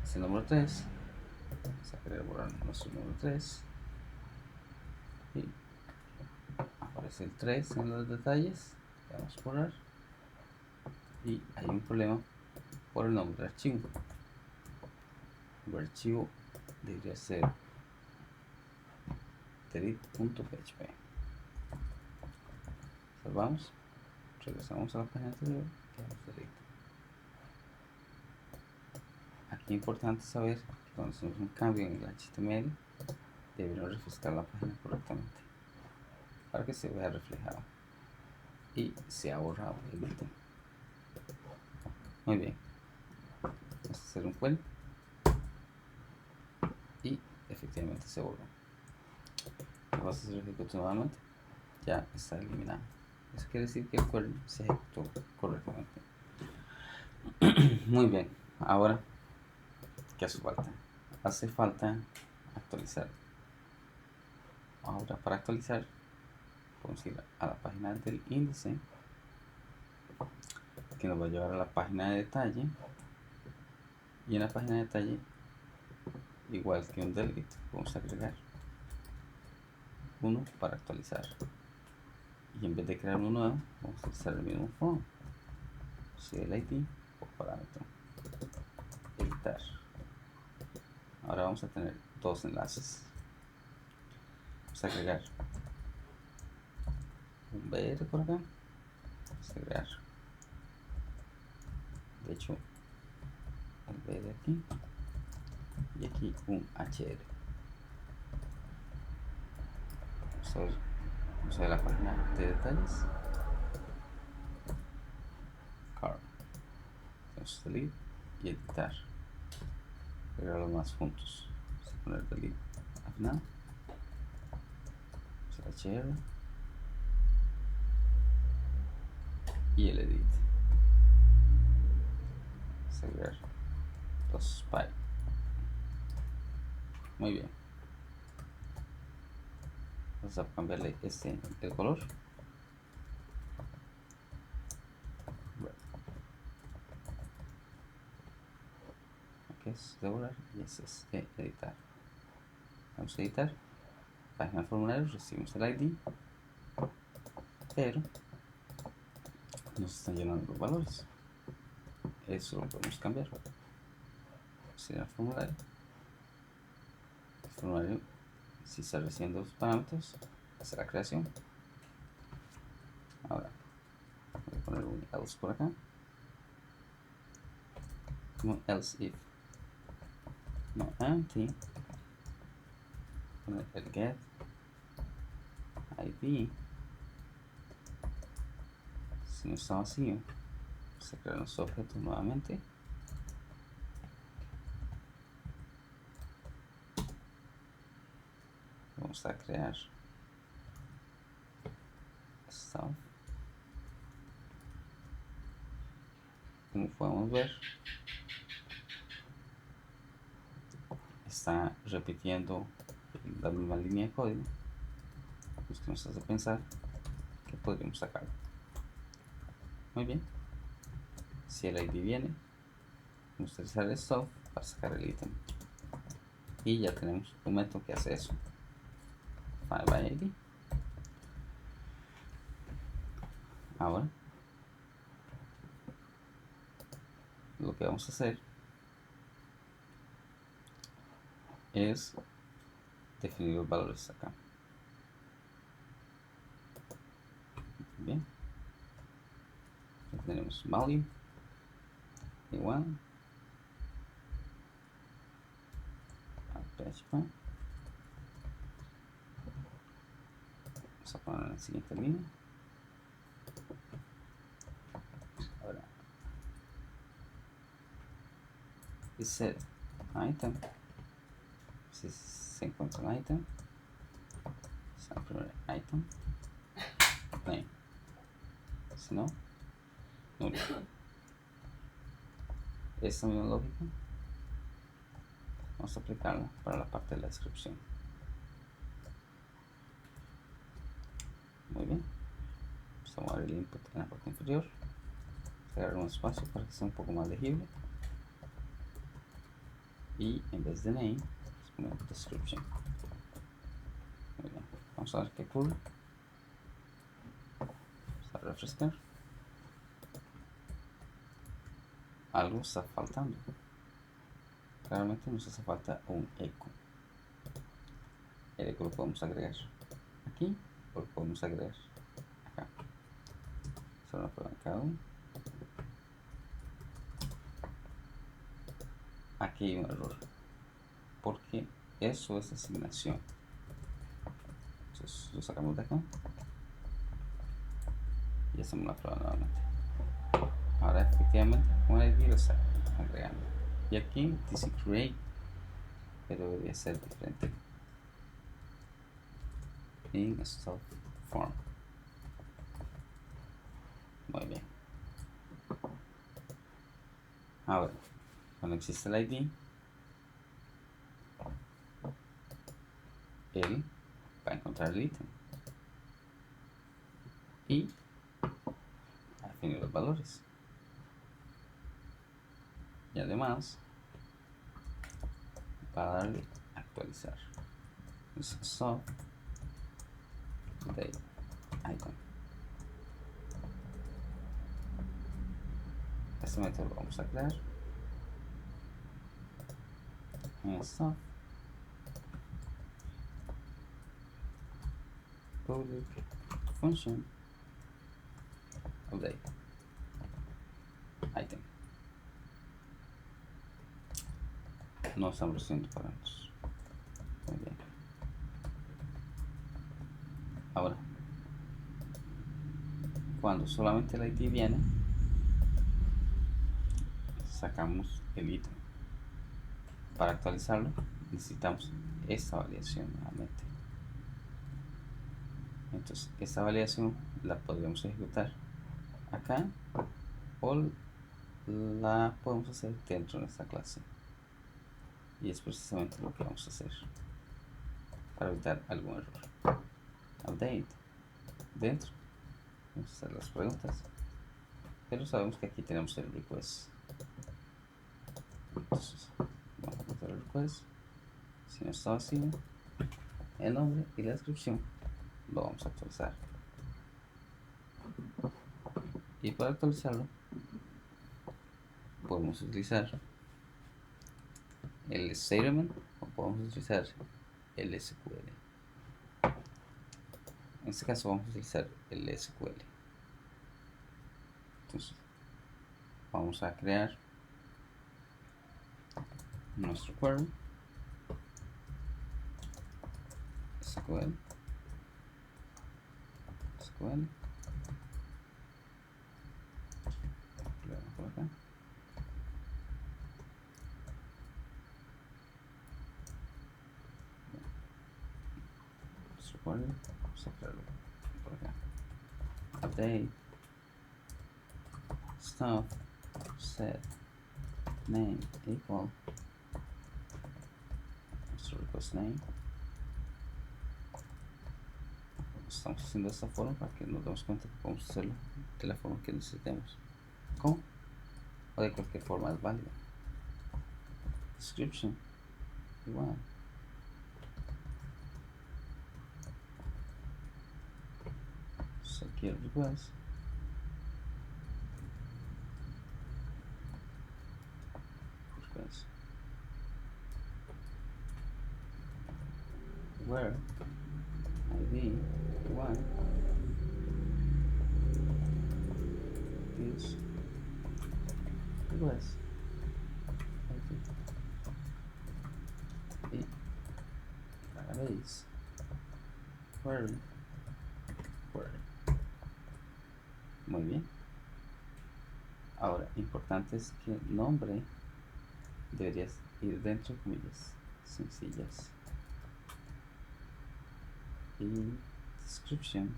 es el número 3. Vamos a querer borrar nuestro número 3 y aparece el 3 en los detalles. Le vamos a borrar. Y hay un problema por el nombre del archivo. El archivo debería ser delete.php. Salvamos, regresamos a la página anterior, aquí es importante saber que cuando hacemos un cambio en el HTML debemos refrescar la página correctamente para que se vea reflejado y se ha borrado el ítem. Muy bien, vamos a hacer un query y efectivamente se borró. Lo vas a hacer ejecutar nuevamente, ya está eliminado. Eso quiere decir que el query se ejecutó correctamente. Muy bien, ahora ¿qué hace falta? Hace falta actualizar. Ahora para actualizar vamos a ir a la página del índice, que nos va a llevar a la página de detalle, y en la página de detalle, igual que un delete, vamos a agregar uno para actualizar, y en vez de crear uno nuevo vamos a utilizar el mismo form, CLID por parámetro, editar. Ahora vamos a tener dos enlaces. Vamos a agregar un BR por acá, vamos a agregar, de hecho, el BR aquí y aquí un HR. Vamos a ver la página de detalles, car, vamos a salir y editar, agregarlos más juntos. Vamos a poner delete al final, HR y el edit. Vamos a agregar los spy. Muy bien, vamos a cambiarle el color. Aquí es de borrar y ese es de editar. Vamos a editar. Página de formularios, recibimos el ID, pero nos están llenando los valores. Eso lo podemos cambiar. Si el formulario, si está recibiendo los parámetros, hace la creación. Ahora voy a poner un else por acá, como else if, no empty, poner el get id. Si no está vacío, se crean los objetos nuevamente. Vamos a crear stuff. Como podemos ver, está repitiendo la misma línea de código, pues que nos hace pensar que podríamos sacarlo. Muy bien, si el ID viene, vamos a utilizar el stuff para sacar el ítem y ya tenemos un método que hace eso. Find by ID. Ahora lo que vamos a hacer es definir los valores acá. Bien, aquí tenemos value igual a PHP. Vamos a poner en la siguiente línea. Ahora set item, si se encuentra un item, se va a poner item name, si no, null. Esta misma lógica vamos a aplicarla para la parte de la descripción. Muy bien, vamos a mover el input en la parte inferior, crear un espacio para que sea un poco más legible, y en vez de name ponemos description. Muy bien, vamos a ver qué ocurre. refrescar. Algo está faltando. Claramente nos hace falta un eco. El eco lo podemos agregar aquí o lo podemos agregar acá. Solo una prueba en cada uno. Aquí hay un error porque eso es asignación. Entonces lo sacamos de acá y hacemos la prueba nuevamente. Ahora efectivamente con el ID lo está agregando. Y aquí dice create, pero debería ser diferente. In stock form. Muy bien. Ahora, cuando existe el ID, él va a encontrar el ítem y a definir los valores. Y además va a darle a actualizar. So, date item. Este método lo vamos a crear en esto. Public function update item. No estamos recibiendo parámetros. Muy bien. Ahora, cuando solamente el ID viene, sacamos el ítem. Para actualizarlo necesitamos esta validación nuevamente. Entonces esta validación la podríamos ejecutar acá o la podemos hacer dentro de esta clase, y es precisamente lo que vamos a hacer para evitar algún error. Update dentro, vamos a hacer las preguntas, pero sabemos que aquí tenemos el request. Entonces vamos a meter el request. Si no está vacío, el nombre y la descripción lo vamos a actualizar. Y para actualizarlo podemos utilizar el statement o podemos utilizar el SQL. En este caso vamos a utilizar el SQL. Entonces vamos a crear nuestro query SQL le damos por acá. Nuestro query, vamos a crearlo por acá. Update stuff set name equal nuestro request name. Estamos haciendo de esta forma para que nos demos cuenta que podemos hacerlo de la forma que necesitemos, con o de cualquier forma es válida. Description igual. Aquí el request. Where ID 1 is request ID y database query. Muy bien. Ahora, importante es que el nombre debería ir dentro de comillas sencillas y description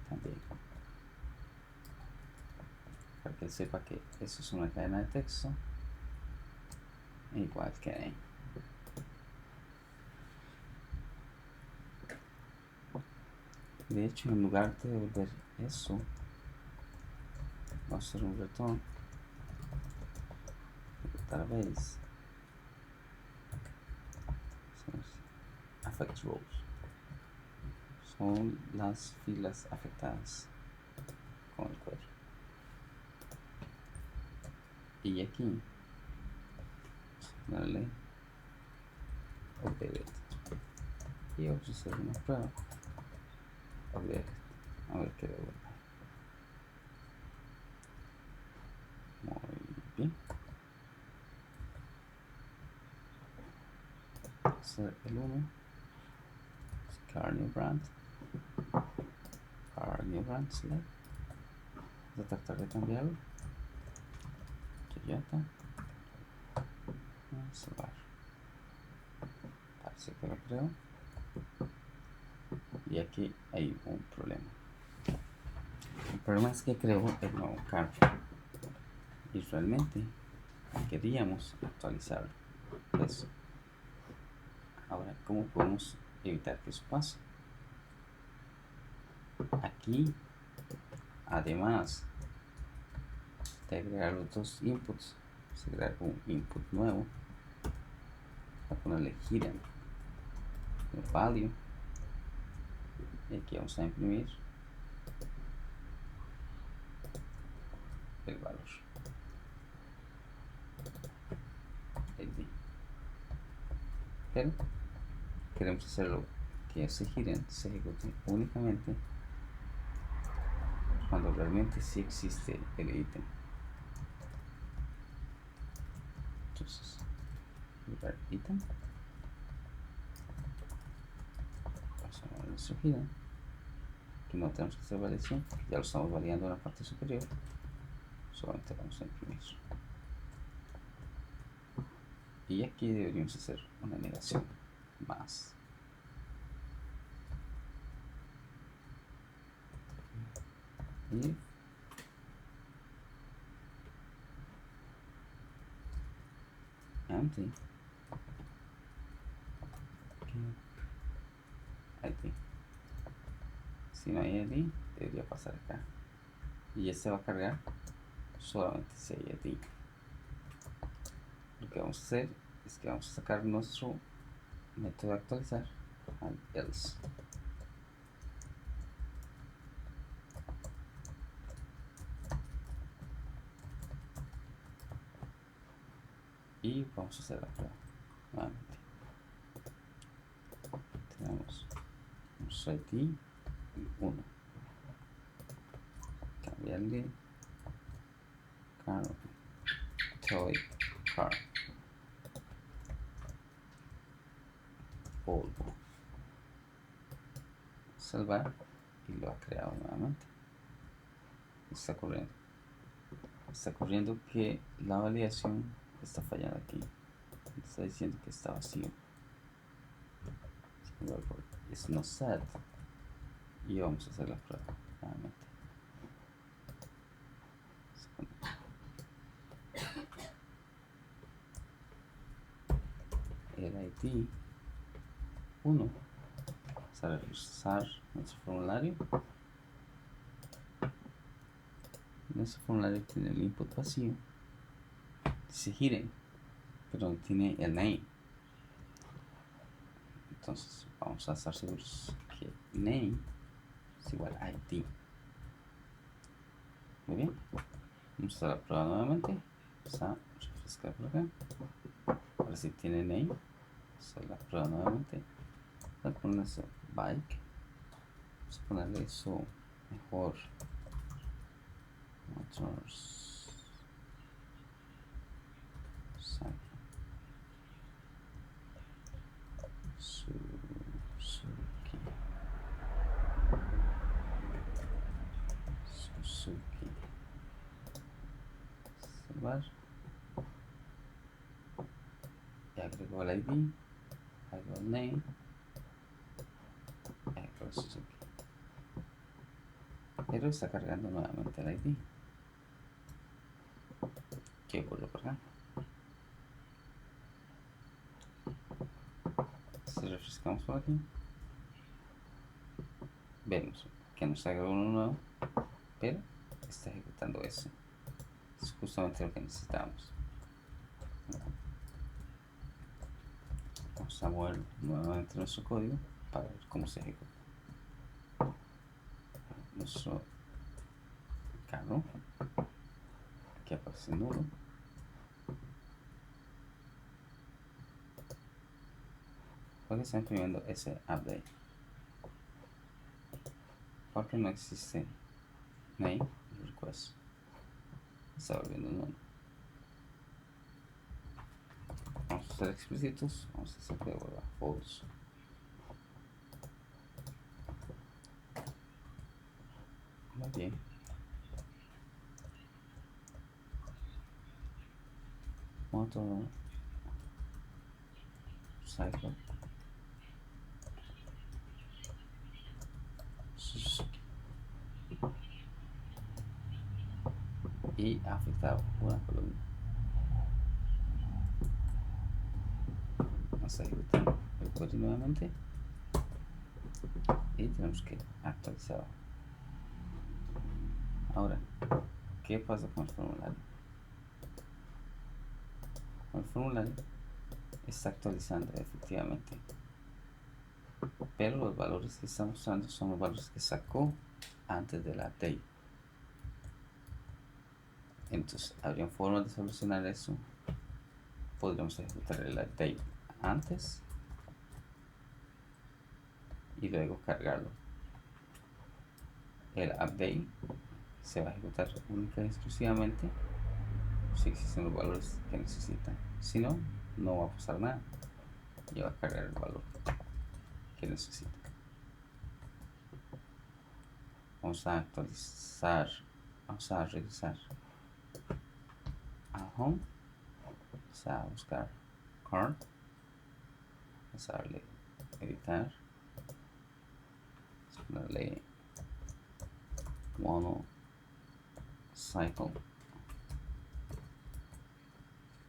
también, para que él sepa que eso es una cadena de texto igual que ahí. De hecho, en lugar de devolver eso, vamos a hacer un return database affect rows, son las filas afectadas. con el cuadro. Y aquí darle update y vamos a hacer una prueba. Update, a ver qué devuelve. Muy bien. Hacer el 1. Car new brand. Car new brand select. Voy a tratar de cambiarlo. Toyota. Salvar. Parece que lo creo. Y aquí hay un problema. El problema es que creo el nuevo carro. Y realmente queríamos actualizarlo. Pues, ahora, ¿cómo podemos evitar que eso pase? Aquí, además de agregar los dos inputs, vamos a agregar un input nuevo. Voy a ponerle hidden value. Y aquí vamos a imprimir el valor. ID. Pero queremos hacerlo que ese hidden se ejecute únicamente cuando realmente sí existe el ítem. Entonces, liberar ítem. Vamos a ver nuestro hidden. Aquí no tenemos que hacer validación, ya lo estamos validando en la parte superior. Solamente vamos a imprimir. Y aquí deberíamos hacer una negación más. Y empty. ID. Si no hay ID, debería pasar acá. Y este va a cargar solamente si hay ID. Lo que vamos a hacer es que vamos a sacar nuestro método de actualizar al else. Y vamos a hacer la prueba nuevamente. Tenemos nuestro ID 1. Cambiarle car, toy, car, polvo. Salvar y lo ha creado nuevamente. Está corriendo que la validación está fallando aquí. Está diciendo que está vacío. Es no set. Y vamos a hacer la prueba nuevamente. El ID 1. Vamos a revisar nuestro formulario. Nuestro formulario tiene el input vacío. Dice hidden, pero no tiene el name. Entonces vamos a estar seguros que name es igual a ID. Muy bien. Vamos a hacer la prueba nuevamente. Vamos a refrescar por acá. Ahora sí tiene name. Vamos a hacer la prueba nuevamente. Voy a poner eso bike. Vamos a ponerle eso mejor. Motors. Suzuki. Salvar. Ya agregó el ID. Agregó el name. Agregó el Suzuki. Pero está cargando nuevamente el ID. ¿Qué ocurre por acá? Si refrescamos por aquí, vemos que nos agregó uno nuevo, pero está ejecutando eso. Es justamente lo que necesitamos. Vamos a mover nuevamente nuestro código para ver cómo se ejecuta. Nuestro carro. Aquí aparece nulo. Porque está imprimiendo ese update. Porque no existe name request. Está volviendo nulo. Vamos a ser explícitos. Vamos a hacer que vuelva false. Muy bien. Motor cycle. Y afectado una columna. Vamos a ejecutar el código nuevamente y tenemos que actualizar. Ahora, ¿qué pasa con el formulario? El formulario está actualizando efectivamente, pero los valores que está mostrando son los valores que sacó antes de la update. Entonces, habría formas de solucionar eso. Podríamos ejecutar el update antes y luego cargarlo. El update se va a ejecutar única y exclusivamente si existen los valores que necesitan. Si no, no va a pasar nada y va a cargar el valor que necesita. Vamos a actualizar, vamos a regresar a home, vamos a buscar card, vamos a darle editar, vamos a darle mono cycle,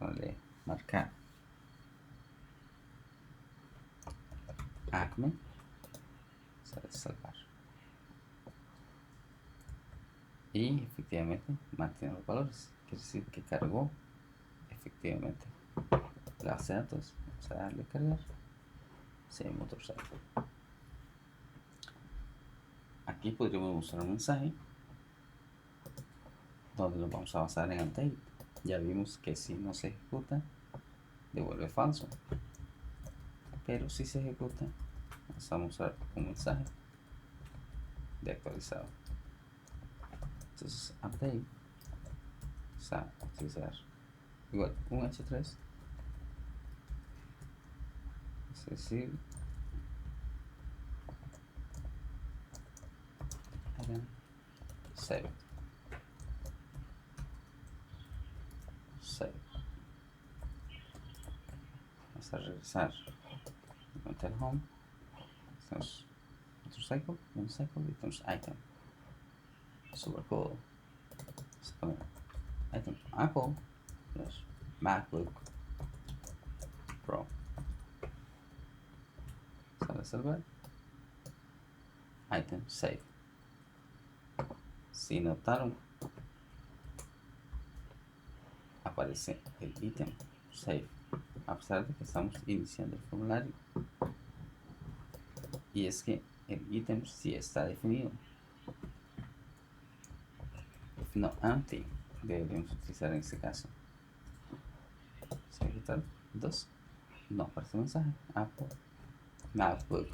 vamos a darle marcar acme, vamos a salvar y efectivamente mantiene los valores, quiere decir que cargó efectivamente la base de datos. Vamos a darle cargar, save motorcycle. Aquí podríamos mostrar un mensaje donde nos vamos a basar en update. Ya vimos que si no se ejecuta devuelve falso, pero si se ejecuta vamos a mostrar un mensaje de actualizado. Entonces update, vamos a utilizar igual un h3, es decir, save, vamos a regresar al home, tenemos motorcycle y tenemos item, super cool. Item Apple, MacBook Pro, sale salvar, item save. Si notaron, aparece el ítem save a pesar de que estamos iniciando el formulario, y es que el ítem sí está definido, no empty deberíamos utilizar en este caso. Ejecutar 2, no aparece mensaje. Apple MacBook,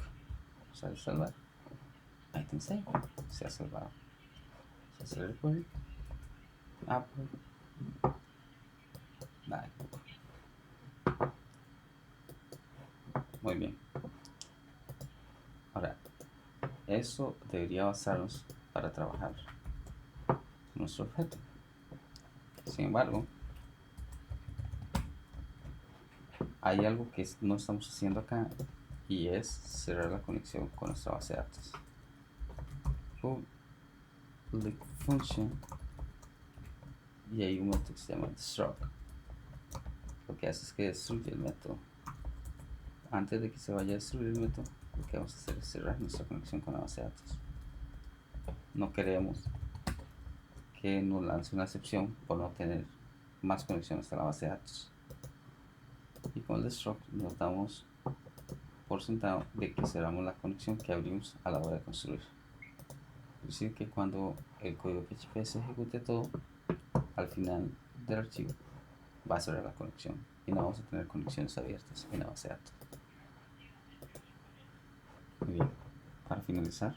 sale salvar, item save, se ha salvado, se hace el recuerdo, Apple MacBook. Muy bien. Ahora, eso debería basarnos para trabajar nuestro objeto. Sin embargo, hay algo que no estamos haciendo acá, y es cerrar la conexión con nuestra base de datos. Public function, y hay un método que se llama destruct. Lo que hace es que destruye el método. Antes de que se vaya a destruir el método, lo que vamos a hacer es cerrar nuestra conexión con la base de datos. No queremos que nos lance una excepción por no tener más conexiones a la base de datos. Y con el destruct nos damos por sentado de que cerramos la conexión que abrimos a la hora de construir. Es decir, que cuando el código PHP se ejecute todo, al final del archivo va a cerrar la conexión y no vamos a tener conexiones abiertas en la base de datos. Muy bien, para finalizar,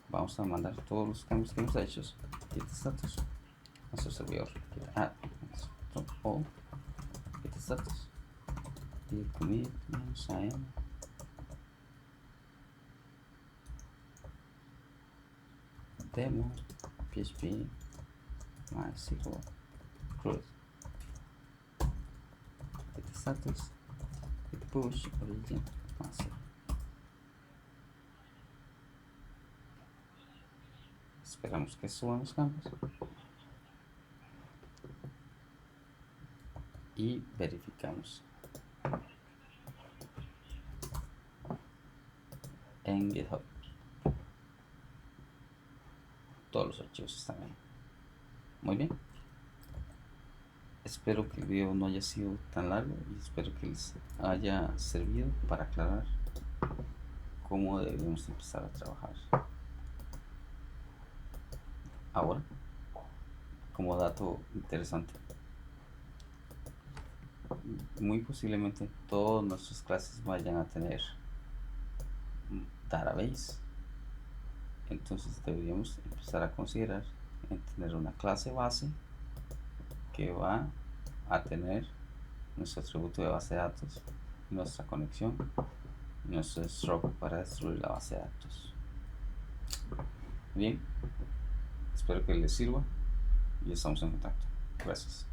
vamos a mandar todos los cambios que hemos hecho git status a nuestro servidor git add o git status y commit -am demo php mysql root git status git push origin master. Esperamos que suban los cambios y verificamos en GitHub. Todos los archivos están ahí. Muy bien. Espero que el video no haya sido tan largo y espero que les haya servido para aclarar cómo debemos empezar a trabajar. Ahora, como dato interesante, muy posiblemente todas nuestras clases vayan a tener database. Entonces deberíamos empezar a considerar en tener una clase base que va a tener nuestro atributo de base de datos, nuestra conexión, nuestro stroke para destruir la base de datos. Bien, espero que les sirva y estamos en contacto. Gracias.